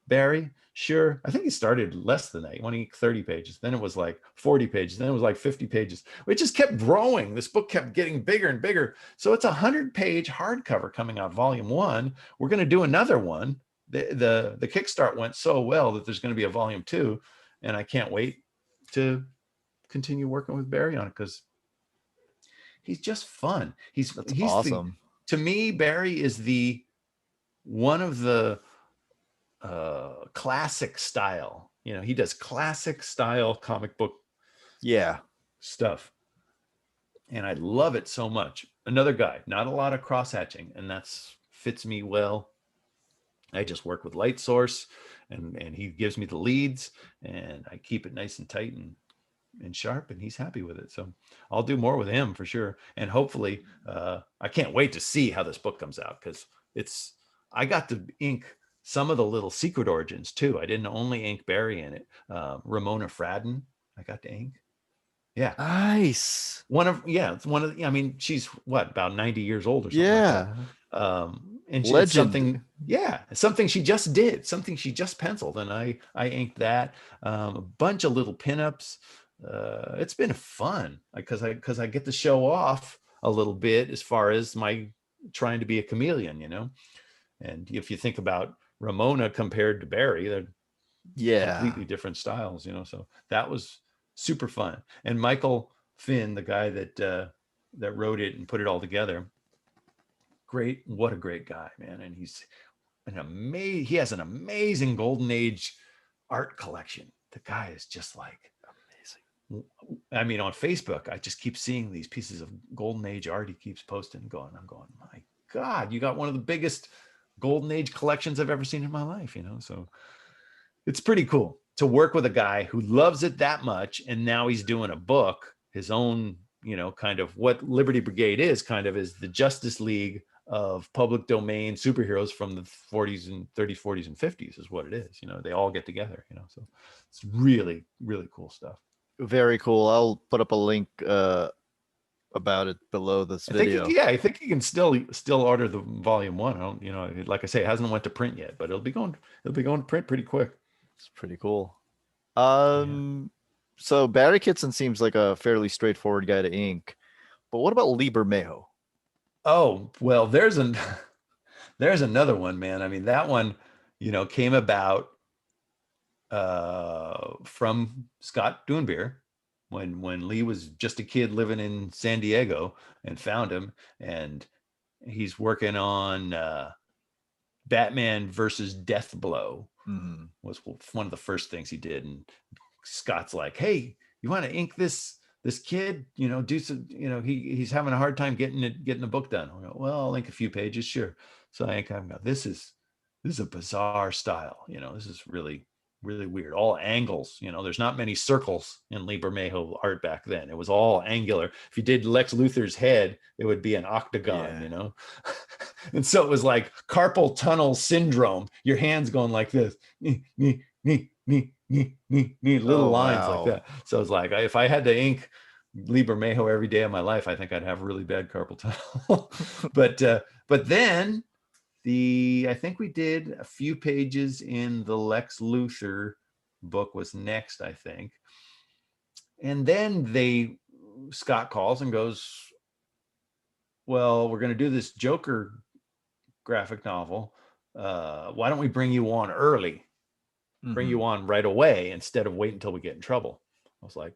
Speaker 1: Barry? Sure. I think he started less than that. You want to ink 30 pages. Then it was like 40 pages. Then it was like 50 pages. It just kept growing. This book kept getting bigger and bigger. So it's a 100-page hardcover coming out, volume 1. We're going to do another one. The Kickstart went so well that there's going to be a volume 2. And I can't wait to continue working with Barry on it, because he's just fun. He's
Speaker 2: awesome.
Speaker 1: To me, Barry is one of the classic style. He does classic style comic book stuff, and I love it so much. Another guy, not a lot of cross hatching, and that's fits me well. I just work with Light Source, and he gives me the leads, and I keep it nice and tight and sharp, and he's happy with it. So I'll do more with him for sure. And hopefully I can't wait to see how this book comes out, because I got to ink some of the little secret origins too. I didn't only ink Barry in it. Ramona Fradden, I got to ink. Yeah.
Speaker 2: Nice.
Speaker 1: I mean, she's about 90 years old or something.
Speaker 2: Yeah.
Speaker 1: Like that. And it's something she just did, something she just penciled, and I inked that. A bunch of little pinups. It's been fun because I get to show off a little bit as far as my trying to be a chameleon, And if you think about Ramona compared to Barry, they're completely different styles, you know. So that was super fun. And Michael Finn, the guy that wrote it and put it all together, what a great guy, man. And he has an amazing golden age art collection. The guy is just like amazing. I mean, on Facebook, I just keep seeing these pieces of golden age art he keeps posting. I'm going, my God, you got one of the biggest golden age collections I've ever seen in my life, you know. So it's pretty cool to work with a guy who loves it that much, and now he's doing a book, his own, you know, kind of what Liberty Brigade is the Justice League of public domain superheroes from the 40s and 30s, 40s and 50s is what it is. You know, they all get together, you know, so it's really, really cool stuff.
Speaker 2: Very cool. I'll put up a link about it below this video.
Speaker 1: I think you can still order the volume 1. I don't, you know, like I say, it hasn't went to print yet, but it'll be going to print pretty quick.
Speaker 2: It's pretty cool. So Barry Kitson seems like a fairly straightforward guy to ink, but what about Bermejo?
Speaker 1: Oh, well, there's another one, man. I mean, that one, you know, came about from Scott Dunbier when Lee was just a kid living in San Diego and found him, and he's working on Batman versus Death Blow. Was one of the first things he did, and Scott's like, hey, you want to ink this kid, you know, do some, you know, he's having a hard time getting the book done. I go, well, I'll ink a few pages, sure. So I ink him. This is a bizarre style, you know, this is really, really weird. All angles, you know, there's not many circles in Lee Bermejo art back then. It was all angular. If you did Lex Luthor's head, it would be an octagon, you know. And so it was like carpal tunnel syndrome. Your hands going like this, little lines like that. So it's like, if I had to ink Lee Bermejo every day of my life, I think I'd have really bad carpal tunnel. But then I think we did a few pages in the Lex Luthor book was next, I think. And then Scott calls and goes, well, we're going to do this Joker graphic novel. Why don't we bring you on early? Bring you on right away instead of wait until we get in trouble. I was like,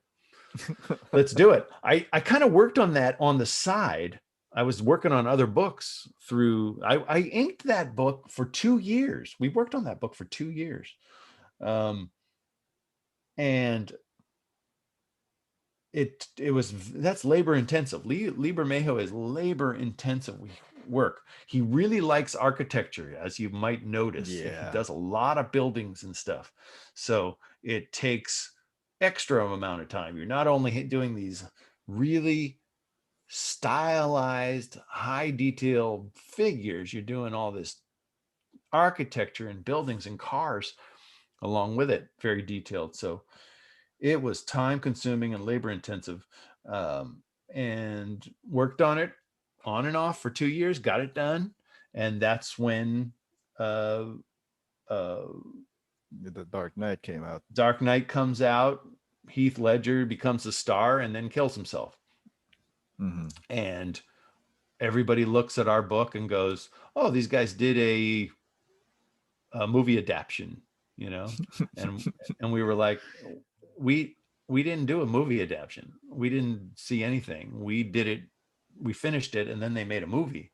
Speaker 1: let's do it. I kind of worked on that on the side. I was working on other books I inked that book for 2 years. We worked on that book for 2 years. And that's labor intensive. Lee Bermejo is labor intensive work. He really likes architecture, as you might notice. He does a lot of buildings and stuff. So it takes extra amount of time. You're not only doing these really stylized, high detail figures, you're doing all this architecture and buildings and cars along with it, very detailed. So it was time consuming and labor intensive, and worked on it on and off for 2 years, got it done. And that's when the
Speaker 2: Dark Knight came out.
Speaker 1: Dark Knight comes out, Heath Ledger becomes a star and then kills himself. And everybody looks at our book and goes, oh, these guys did a movie adaptation, you know. and we were like, we didn't do a movie adaptation. We didn't see anything. We did it, we finished it, and then they made a movie.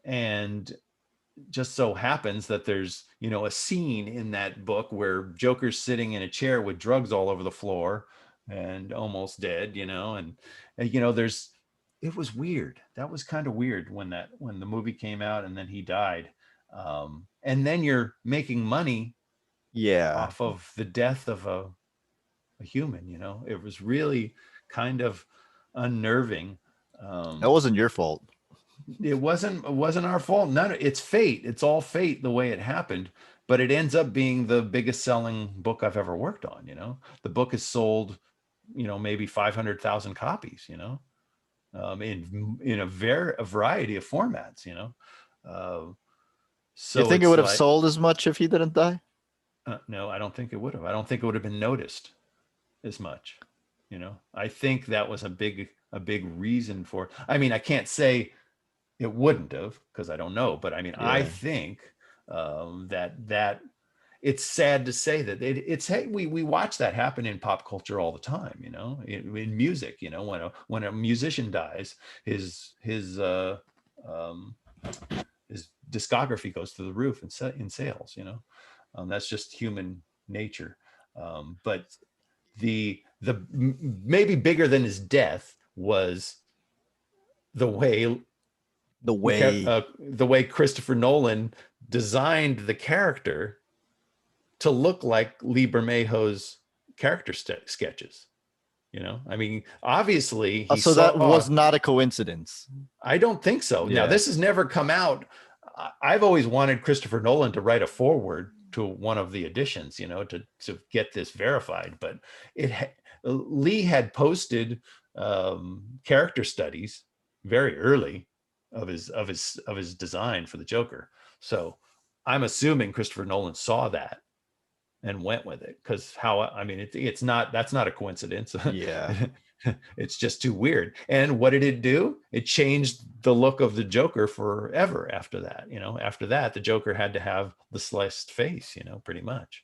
Speaker 1: And just so happens that there's, you know, a scene in that book where Joker's sitting in a chair with drugs all over the floor and almost dead, you know, and you know, it was weird. That was kind of weird when the movie came out and then he died. And then you're making money off of the death of a human, you know. It was really kind of unnerving.
Speaker 2: That wasn't your fault.
Speaker 1: It wasn't our fault. It's fate. It's all fate the way it happened. But it ends up being the biggest selling book I've ever worked on, you know. The book has sold, you know, maybe 500,000 copies, you know, in a variety of formats, you know. So
Speaker 2: you think it would have sold as much if he didn't die?
Speaker 1: No, I don't think it would have. I don't think it would have been noticed as much, you know. I think that was a big reason for it. I mean, I can't say it wouldn't have, because I don't know. But I mean, I
Speaker 2: Yeah.
Speaker 1: think that it's sad to say that it's hey, we watch that happen in pop culture all the time, you know, in music, you know, when a musician dies, um, his discography goes through the roof in sales, you know. That's just human nature. But maybe bigger than his death was the way
Speaker 2: The way.
Speaker 1: the way Christopher Nolan designed the character to look like Lee Bermejo's character sketches. You know, I mean, obviously he
Speaker 2: So that
Speaker 1: saw.
Speaker 2: was not a coincidence.
Speaker 1: I don't think so. Now,
Speaker 2: Yeah.
Speaker 1: this has never come out. I've always wanted Christopher Nolan to write a foreword to one of the editions, you know, to get this verified. But Lee had posted character studies very early of his design for the Joker. So I'm assuming Christopher Nolan saw that and went with it, because I mean, it's not, that's not a coincidence.
Speaker 2: Yeah.
Speaker 1: It's just too weird. And what did it do? It changed the look of the Joker forever after that. You know, after that, the Joker had to have the sliced face, you know, pretty much.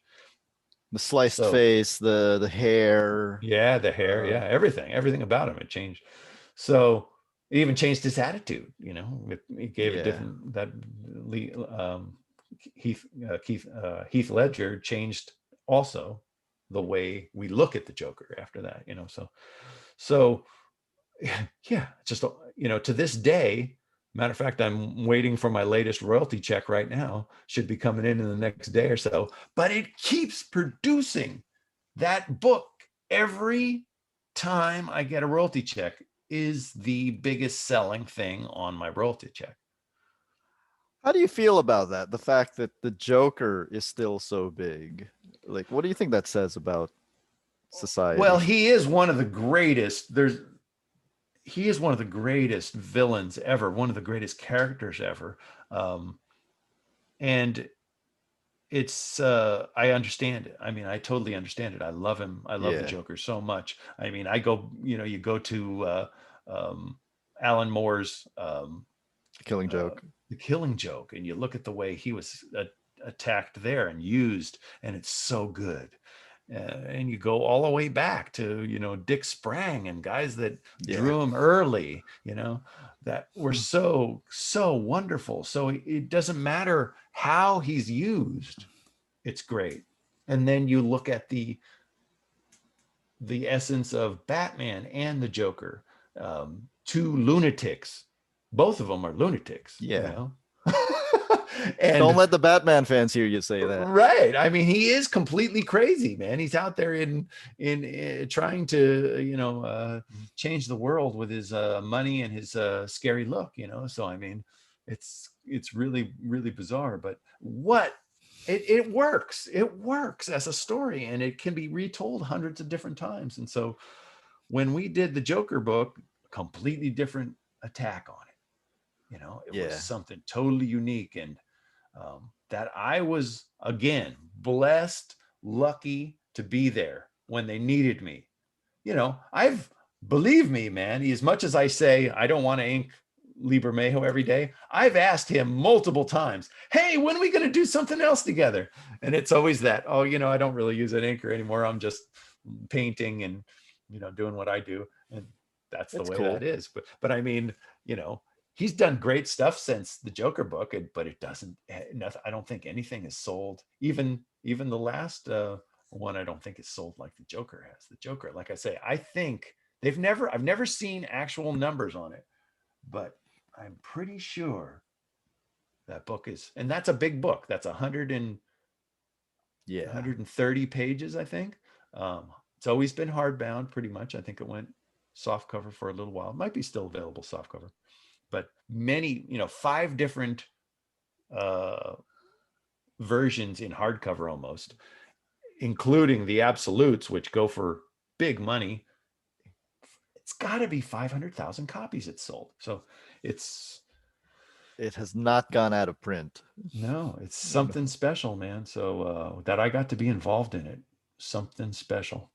Speaker 2: The sliced
Speaker 1: So
Speaker 2: face, the hair.
Speaker 1: yeah, the hair, yeah, everything about him had changed. So it even changed his attitude, you know. It gave a
Speaker 2: Yeah.
Speaker 1: different, that Heath Ledger changed also the way we look at the Joker after that, you know. So yeah, just, you know, to this day, matter of fact, I'm waiting for my latest royalty check right now. Should be coming in the next day or so, but it keeps producing. That book, every time I get a royalty check, is the biggest selling thing on my royalty check.
Speaker 2: How do you feel about that? The fact that the Joker is still so big. Like, what do you think that says about society?
Speaker 1: Well, he is one of the greatest. He is one of the greatest villains ever, one of the greatest characters ever. And it's I understand it. I mean, I totally understand it. I love him. I love the
Speaker 2: Yeah.
Speaker 1: Joker so much. I mean, I go, you know, you go to Alan Moore's
Speaker 2: Killing Joke.
Speaker 1: The Killing Joke, and you look at the way he was attacked there and used, and it's so good. And you go all the way back to, you know, Dick Sprang and guys that drew him early, you know, that were so wonderful. So it doesn't matter how he's used, it's great. And then you look at the essence of Batman and the Joker, two lunatics. Both of them are lunatics.
Speaker 2: Yeah.
Speaker 1: You know? And
Speaker 2: don't let the Batman fans hear you say that.
Speaker 1: Right. I mean, he is completely crazy, man. He's out there in trying to, you know, change the world with his money and his scary look, you know. So I mean, it's really, really bizarre, but it works. It works as a story, and it can be retold hundreds of different times. And so when we did the Joker book, completely different attack on it. You know, it was something totally unique, and that I was, again, blessed, lucky to be there when they needed me. You know, believe me, man, as much as I say I don't want to ink Lee Bermejo every day, I've asked him multiple times, hey, when are we going to do something else together? And it's always that, oh, you know, I don't really use an inker anymore. I'm just painting and, you know, doing what I do. And that's the way that is. But I mean, you know, he's done great stuff since the Joker book, but it doesn't, I don't think anything is sold. Even the last one, I don't think is sold like the Joker has. The Joker, like I say, I think I've never seen actual numbers on it, but I'm pretty sure that book is, and that's a big book. That's 130 pages, I think. It's always been hardbound pretty much. I think it went soft cover for a little while. It might be still available soft cover, but many, you know, 5 different versions in hardcover almost, including the absolutes, which go for big money. It's got to be 500,000 copies it's sold. So
Speaker 2: it has not gone out of print.
Speaker 1: No, it's something special, man. So that I got to be involved in it, something special.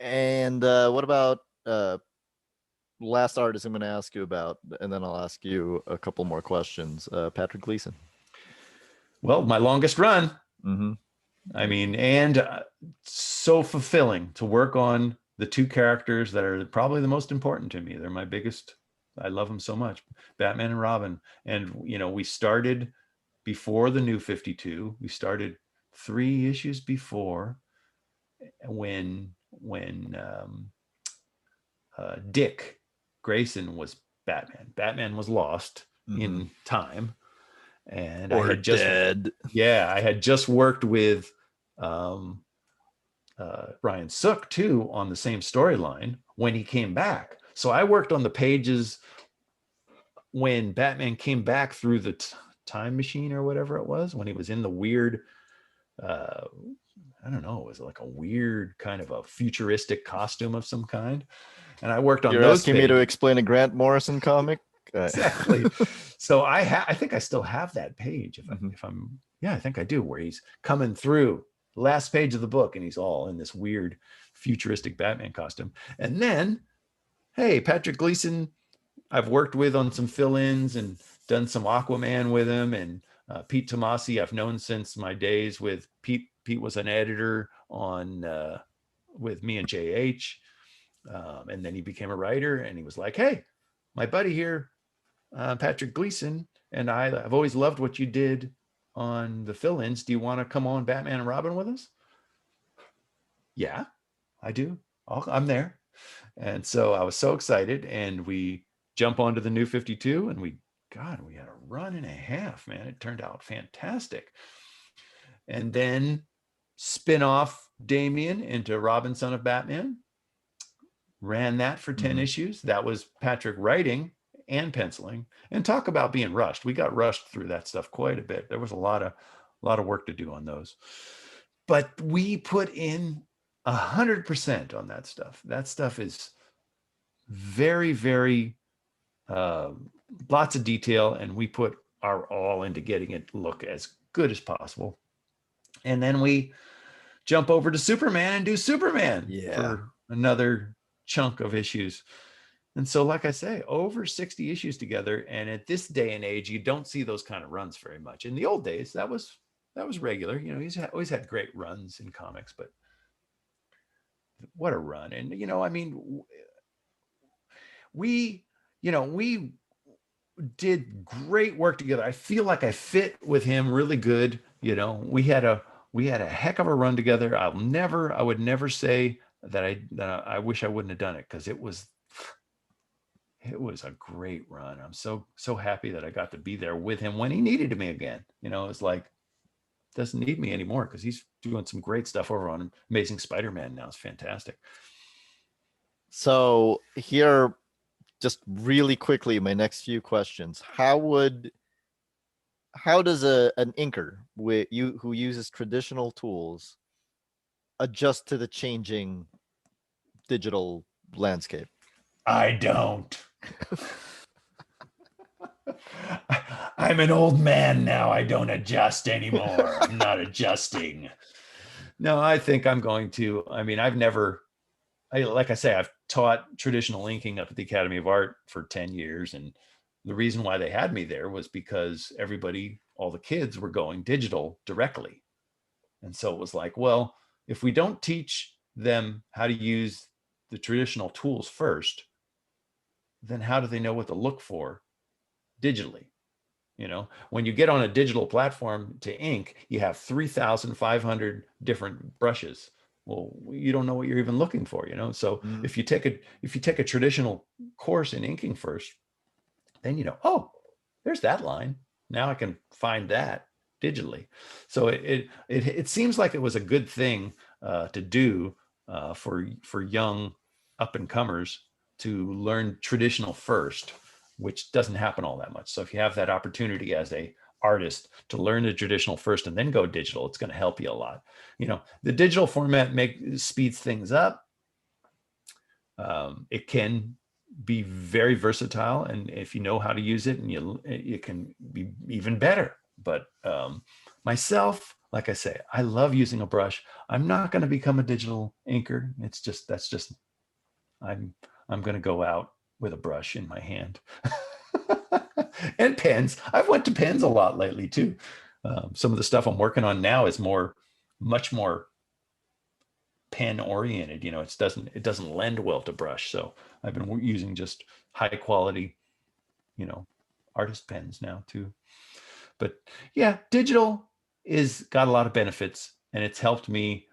Speaker 2: And what about last artist I'm going to ask you about, and then I'll ask you a couple more questions. Patrick Gleason.
Speaker 1: Well, my longest run.
Speaker 2: Mm-hmm.
Speaker 1: I mean, and so fulfilling to work on the two characters that are probably the most important to me. They're my biggest. I love them so much, Batman and Robin. And we started before the New 52. We started 3 issues before, when Dick Grayson was Batman. Batman was lost in time, and I had just dead. Yeah, I had just worked with Ryan Sook too on the same storyline when he came back. So I worked on the pages when Batman came back through the time machine or whatever it was, when he was in the weird, I don't know, it was like a weird kind of a futuristic costume of some kind. And I worked on
Speaker 2: You're
Speaker 1: those
Speaker 2: asking
Speaker 1: pages.
Speaker 2: me to explain a Grant Morrison comic?
Speaker 1: Exactly. So I think I still have that page. I think I do, where he's coming through the last page of the book and he's all in this weird futuristic Batman costume. And then, hey, Patrick Gleason, I've worked with on some fill-ins and done some Aquaman with him, and Pete Tomasi I've known since my days with Pete. Pete was an editor on with me and JH, and then he became a writer, and he was like, hey, my buddy here, Patrick Gleason, and I've always loved what you did on the fill-ins. Do you want to come on Batman and Robin with us? Yeah, I do. I'm there. And so I was so excited, and we jump onto the New 52, and we had a run and a half, man. It turned out fantastic. And then spin off Damian into Robin, Son of Batman. Ran that for 10 issues. That was Patrick writing and penciling. And talk about being rushed. We got rushed through that stuff quite a bit. There was a lot of work to do on those. But we put in 100% on that stuff. That stuff is very, very lots of detail, and we put our all into getting it look as good as possible. And then we jump over to Superman and do Superman for another chunk of issues. And so, like I say, over 60 issues together. And at this day and age, you don't see those kind of runs very much. In the old days, that was regular. He's always had great runs in comics, but what a run. And, I mean, we did great work together. I feel like I fit with him really good. We had a heck of a run together. I would never say that I wish I wouldn't have done it, because it was a great run. I'm so happy that I got to be there with him when he needed me again. It's like, doesn't need me anymore, because he's doing some great stuff over on Amazing Spider-Man now. It's fantastic.
Speaker 2: So here, just really quickly, my next few questions. How does an inker who uses traditional tools adjust to the changing digital landscape?
Speaker 1: I don't. I'm an old man now. I don't adjust anymore. I'm not adjusting. No, I think I'm going to. I mean, like I say, I've taught traditional inking up at the Academy of Art for 10 years. And the reason why they had me there was because all the kids were going digital directly. And so it was like, well, if we don't teach them how to use the traditional tools first, then how do they know what to look for digitally? When you get on a digital platform to ink, you have 3,500 different brushes. Well, you don't know what you're even looking for, So if you take a traditional course in inking first, then oh, there's that line. Now I can find that digitally. So it seems like it was a good thing to do for young up and comers to learn traditional first, which doesn't happen all that much. So if you have that opportunity as a artist to learn the traditional first and then go digital, it's going to help you a lot. The digital format speeds things up. It can be very versatile, and if you know how to use it, and it can be even better. But myself, like I say, I love using a brush. I'm not going to become a digital inker. That's just I'm going to go out with a brush in my hand. And pens. I've went to pens a lot lately too. Some of the stuff I'm working on now is much more pen oriented. It doesn't lend well to brush. So I've been using just high quality, artist pens now too. But yeah, digital is got a lot of benefits, and it's helped me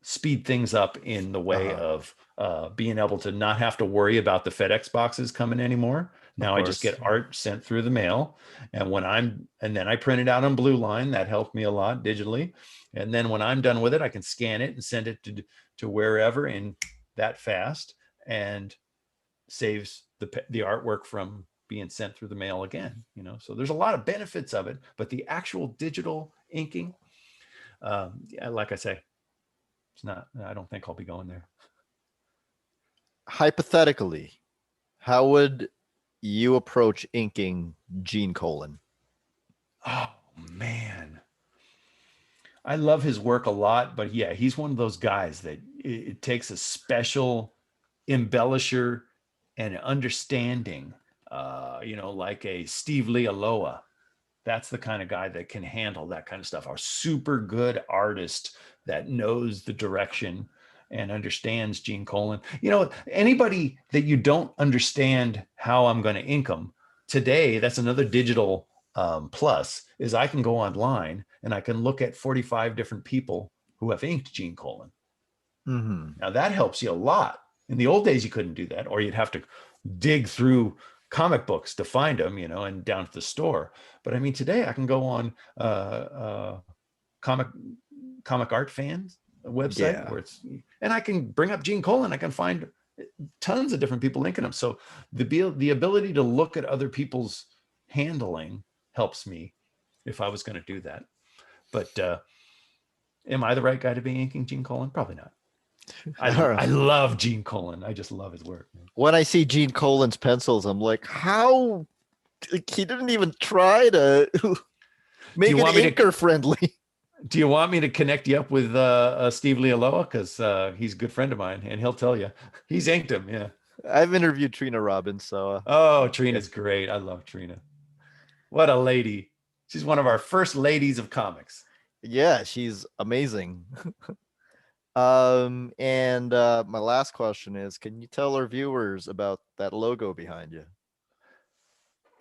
Speaker 1: speed things up in the way of being able to not have to worry about the FedEx boxes coming anymore. Now I just get art sent through the mail, and then I print it out on Blue Line. That helped me a lot digitally. And then when I'm done with it, I can scan it and send it to wherever in that fast, and saves the artwork from being sent through the mail again. So there's a lot of benefits of it, but the actual digital inking, like I say, it's not. I don't think I'll be going there.
Speaker 2: Hypothetically, how would you approach inking Gene Colan?
Speaker 1: Oh man, I love his work a lot, but yeah, he's one of those guys that it takes a special embellisher and understanding, like a Steve Lealoa. That's the kind of guy that can handle that kind of stuff. A super good artist that knows the direction and understands Gene Colan. Anybody that you don't understand how I'm going to ink them today, that's another digital plus, is I can go online and I can look at 45 different people who have inked Gene Colan.
Speaker 2: Mm-hmm.
Speaker 1: Now that helps you a lot. In the old days, you couldn't do that, or you'd have to dig through comic books to find them, and down at the store. But I mean, today I can go on comic art fans website and I can bring up Gene Colan. I can find tons of different people linking them. So the ability to look at other people's handling helps me if I was going to do that. But am I the right guy to be inking Gene Colan? Probably not. I love Gene Colan. I just love his work.
Speaker 2: When I see Gene Colan's pencils, I'm like, how? He didn't even try to make it inker friendly.
Speaker 1: Do you want me to connect you up with Steve Lealoa? Because he's a good friend of mine, and he'll tell you. He's inked him, yeah.
Speaker 2: I've interviewed Trina Robbins, so...
Speaker 1: Trina's great. I love Trina. What a lady. She's one of our first ladies of comics.
Speaker 2: Yeah, she's amazing. My last question is, can you tell our viewers about that logo behind you?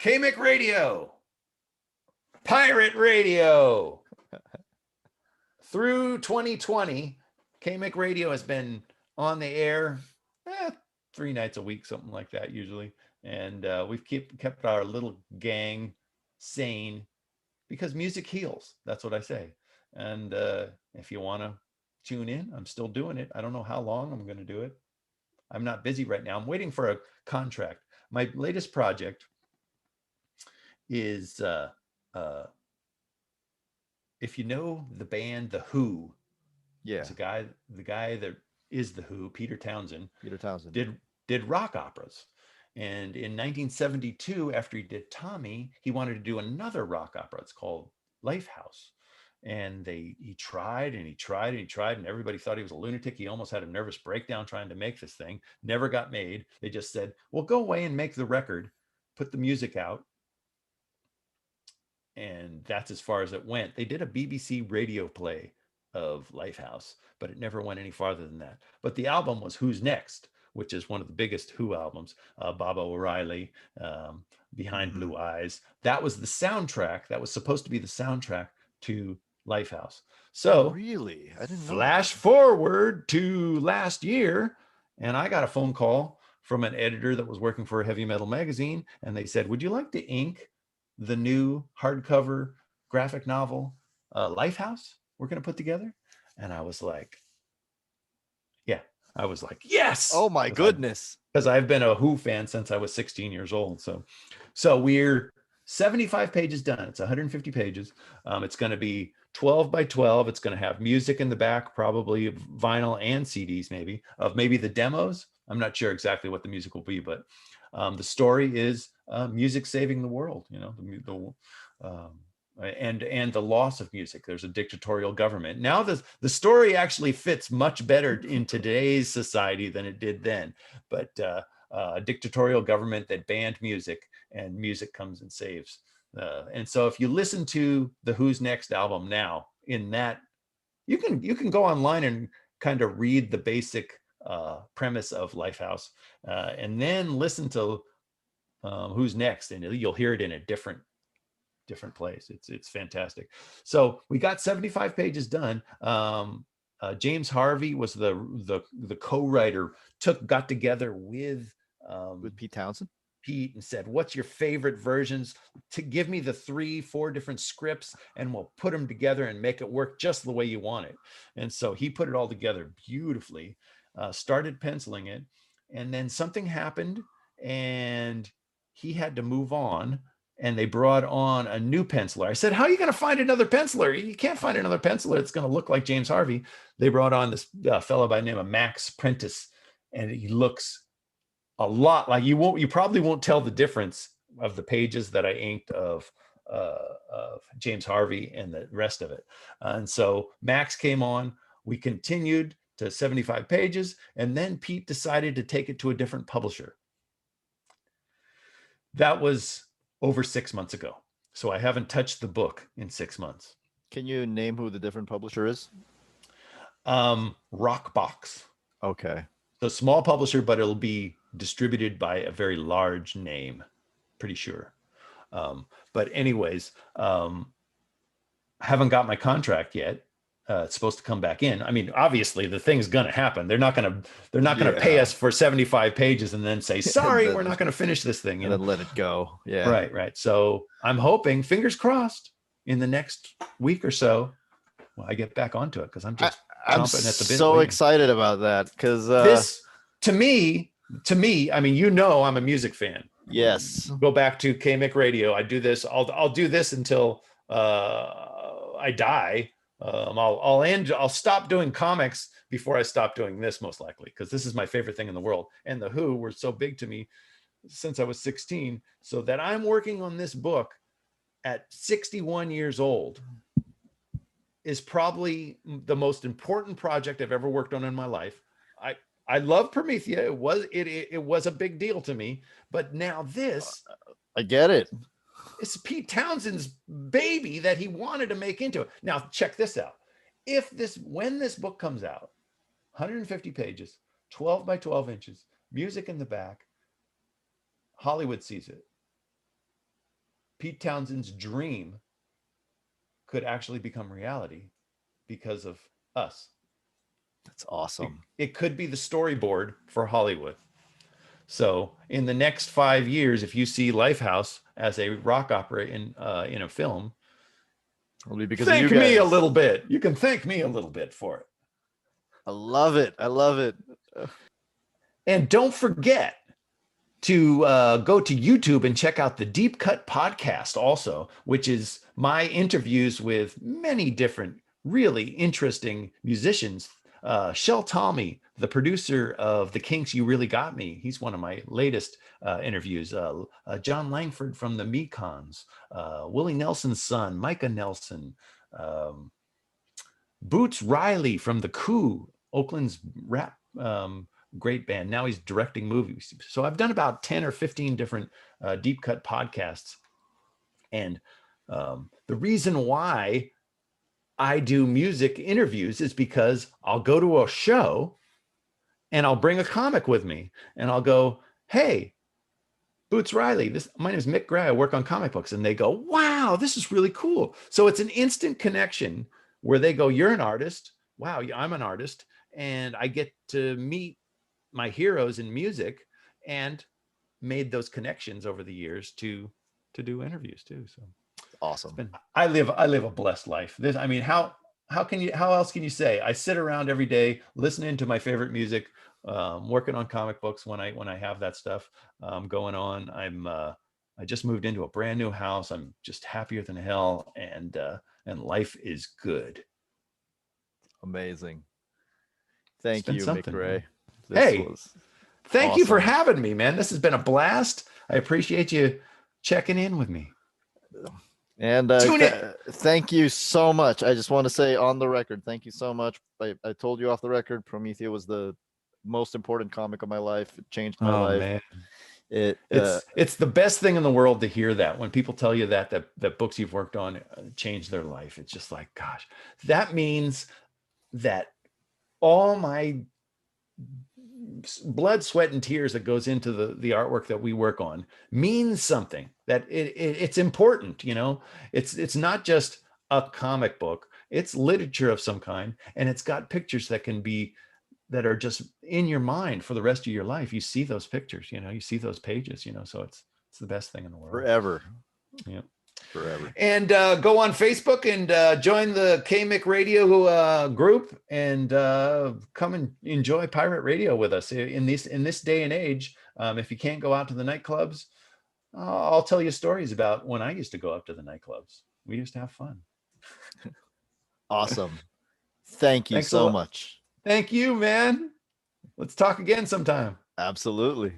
Speaker 1: KMIC Radio. Pirate Radio. Through 2020, KMIC Radio has been on the air 3 nights a week, something like that usually. And we've kept our little gang sane because music heals. That's what I say. And if you want to tune in, I'm still doing it. I don't know how long I'm going to do it. I'm not busy right now. I'm waiting for a contract. My latest project is if you know the band The Who, it's the guy that is The Who, Peter Townshend did rock operas. And in 1972, after he did Tommy, he wanted to do another rock opera. It's called Lifehouse. And he tried and he tried and he tried, and everybody thought he was a lunatic. He almost had a nervous breakdown trying to make this thing. Never got made. They just said, well, go away and make the record, put the music out. And that's as far as it went. They did a BBC radio play of Lifehouse, but it never went any farther than that. But the album was Who's Next, which is one of the biggest Who albums. Baba O'Reilly, Behind Blue Eyes. That was the soundtrack. That was supposed to be the soundtrack to Lifehouse. So
Speaker 2: really, I didn't know.
Speaker 1: Flash forward to last year, and I got a phone call from an editor that was working for a heavy metal magazine, and they said, would you like to ink the new hardcover graphic novel Lifehouse we're going to put together? And I was like, yes.
Speaker 2: Oh my goodness.
Speaker 1: Because I've been a Who fan since I was 16 years old. So we're 75 pages done. It's 150 pages. It's going to be 12 by 12. It's going to have music in the back, probably vinyl and CDs, maybe the demos. I'm not sure exactly what the music will be, but the story is music saving the world. and the loss of music. There's a dictatorial government. Now the story actually fits much better in today's society than it did then. But a dictatorial government that banned music, and music comes and saves. And so if you listen to the Who's Next album now, in that you can go online and kind of read the basic premise of Lifehouse, and then listen to Who's Next, and you'll hear it in a different place. It's fantastic. So we got 75 pages done. James Harvey was the co-writer. Got together with
Speaker 2: Pete Townshend.
Speaker 1: Pete, and said, what's your favorite versions? To give me the 3-4 different scripts, and we'll put them together and make it work just the way you want it. And so he put it all together beautifully, started penciling it, and then something happened and he had to move on, and they brought on a new penciler. I said, how are you going to find another penciler? You can't find another penciler. It's going to look like James Harvey. They brought on this fellow by the name of Max Prentice, and he looks a lot like you probably won't tell the difference of the pages that I inked of James Harvey and the rest of it. And so Max came on, we continued to 75 pages, and then Pete decided to take it to a different publisher. That was over 6 months ago. So I haven't touched the book in 6 months.
Speaker 2: Can you name who the different publisher is?
Speaker 1: Rockbox.
Speaker 2: Okay.
Speaker 1: So small publisher, but it'll be distributed by a very large name, pretty sure. But anyways, haven't got my contract yet. It's supposed to come back in. I mean, obviously the thing's going to happen. They're not going to pay us for 75 pages and then say, sorry, we're not going to finish this thing.
Speaker 2: And then let it go. Yeah.
Speaker 1: Right. So I'm hoping, fingers crossed, in the next week or so, I get back onto it, because I'm chomping at the bit.
Speaker 2: So excited about that, because
Speaker 1: this, to me, I mean, I'm a music fan.
Speaker 2: Yes.
Speaker 1: Go back to KMIC Radio. I do this. I'll do this until I die. I'll stop doing comics before I stop doing this, most likely, because this is my favorite thing in the world. And the Who were so big to me since I was 16, so that I'm working on this book at 61 years old is probably the most important project I've ever worked on in my life. I love Promethea. It was a big deal to me, but now this,
Speaker 2: I get it.
Speaker 1: It's Pete Townshend's baby that he wanted to make into it. Now, check this out. When this book comes out, 150 pages, 12 by 12 inches, music in the back, Hollywood sees it. Pete Townshend's dream could actually become reality because of us.
Speaker 2: That's awesome.
Speaker 1: It could be the storyboard for Hollywood. So in the next 5 years, if you see Lifehouse as a rock opera in a film,
Speaker 2: it'll be because
Speaker 1: thank
Speaker 2: of you guys.
Speaker 1: me a little bit. You can thank me a little bit for it.
Speaker 2: I love it.
Speaker 1: And don't forget to go to YouTube and check out the Deep Cut podcast also, which is my interviews with many different really interesting musicians. Shel Talmy, the producer of The Kinks' You Really Got Me. He's one of my latest interviews. John Langford from the Mekons, Willie Nelson's son, Micah Nelson, Boots Riley from The Coup, Oakland's rap great band. Now he's directing movies. So I've done about 10 or 15 different deep cut podcasts. And the reason why I do music interviews is because I'll go to a show and I'll bring a comic with me and I'll go, hey, Boots Riley, my name is Mick Gray. I work on comic books. And they go, wow, this is really cool. So it's an instant connection where they go, you're an artist. Wow, I'm an artist. And I get to meet my heroes in music and made those connections over the years to do interviews too. So
Speaker 2: awesome.
Speaker 1: I live a blessed life. How else can you say? I sit around every day listening to my favorite music, working on comic books when I have that stuff going on. I just moved into a brand new house. I'm just happier than hell, and life is good.
Speaker 2: Amazing. Thank you, Mick Gray.
Speaker 1: Thank you for having me, man. This has been a blast. I appreciate you checking in with me.
Speaker 2: And thank you so much. I just want to say on the record, thank you so much. I told you off the record, Promethea was the most important comic of my life. It changed my life.
Speaker 1: Man.
Speaker 2: It's
Speaker 1: the best thing in the world to hear that when people tell you that books you've worked on changed their life. It's just like, gosh, that means that all my blood, sweat, and tears that goes into the artwork that we work on means something, that it's important. It's not just a comic book, it's literature of some kind, and it's got pictures that are just in your mind for the rest of your life. You see those pictures, you see those pages, so it's the best thing in the world.
Speaker 2: Forever.
Speaker 1: Yeah.
Speaker 2: Forever.
Speaker 1: And go on Facebook and join the KMIC Radio group and come and enjoy pirate radio with us in this day and age. If you can't go out to the nightclubs, I'll tell you stories about when I used to go up to the nightclubs. We used to have fun.
Speaker 2: Awesome. Thank you so much.
Speaker 1: Thank you, man. Let's talk again sometime.
Speaker 2: Absolutely.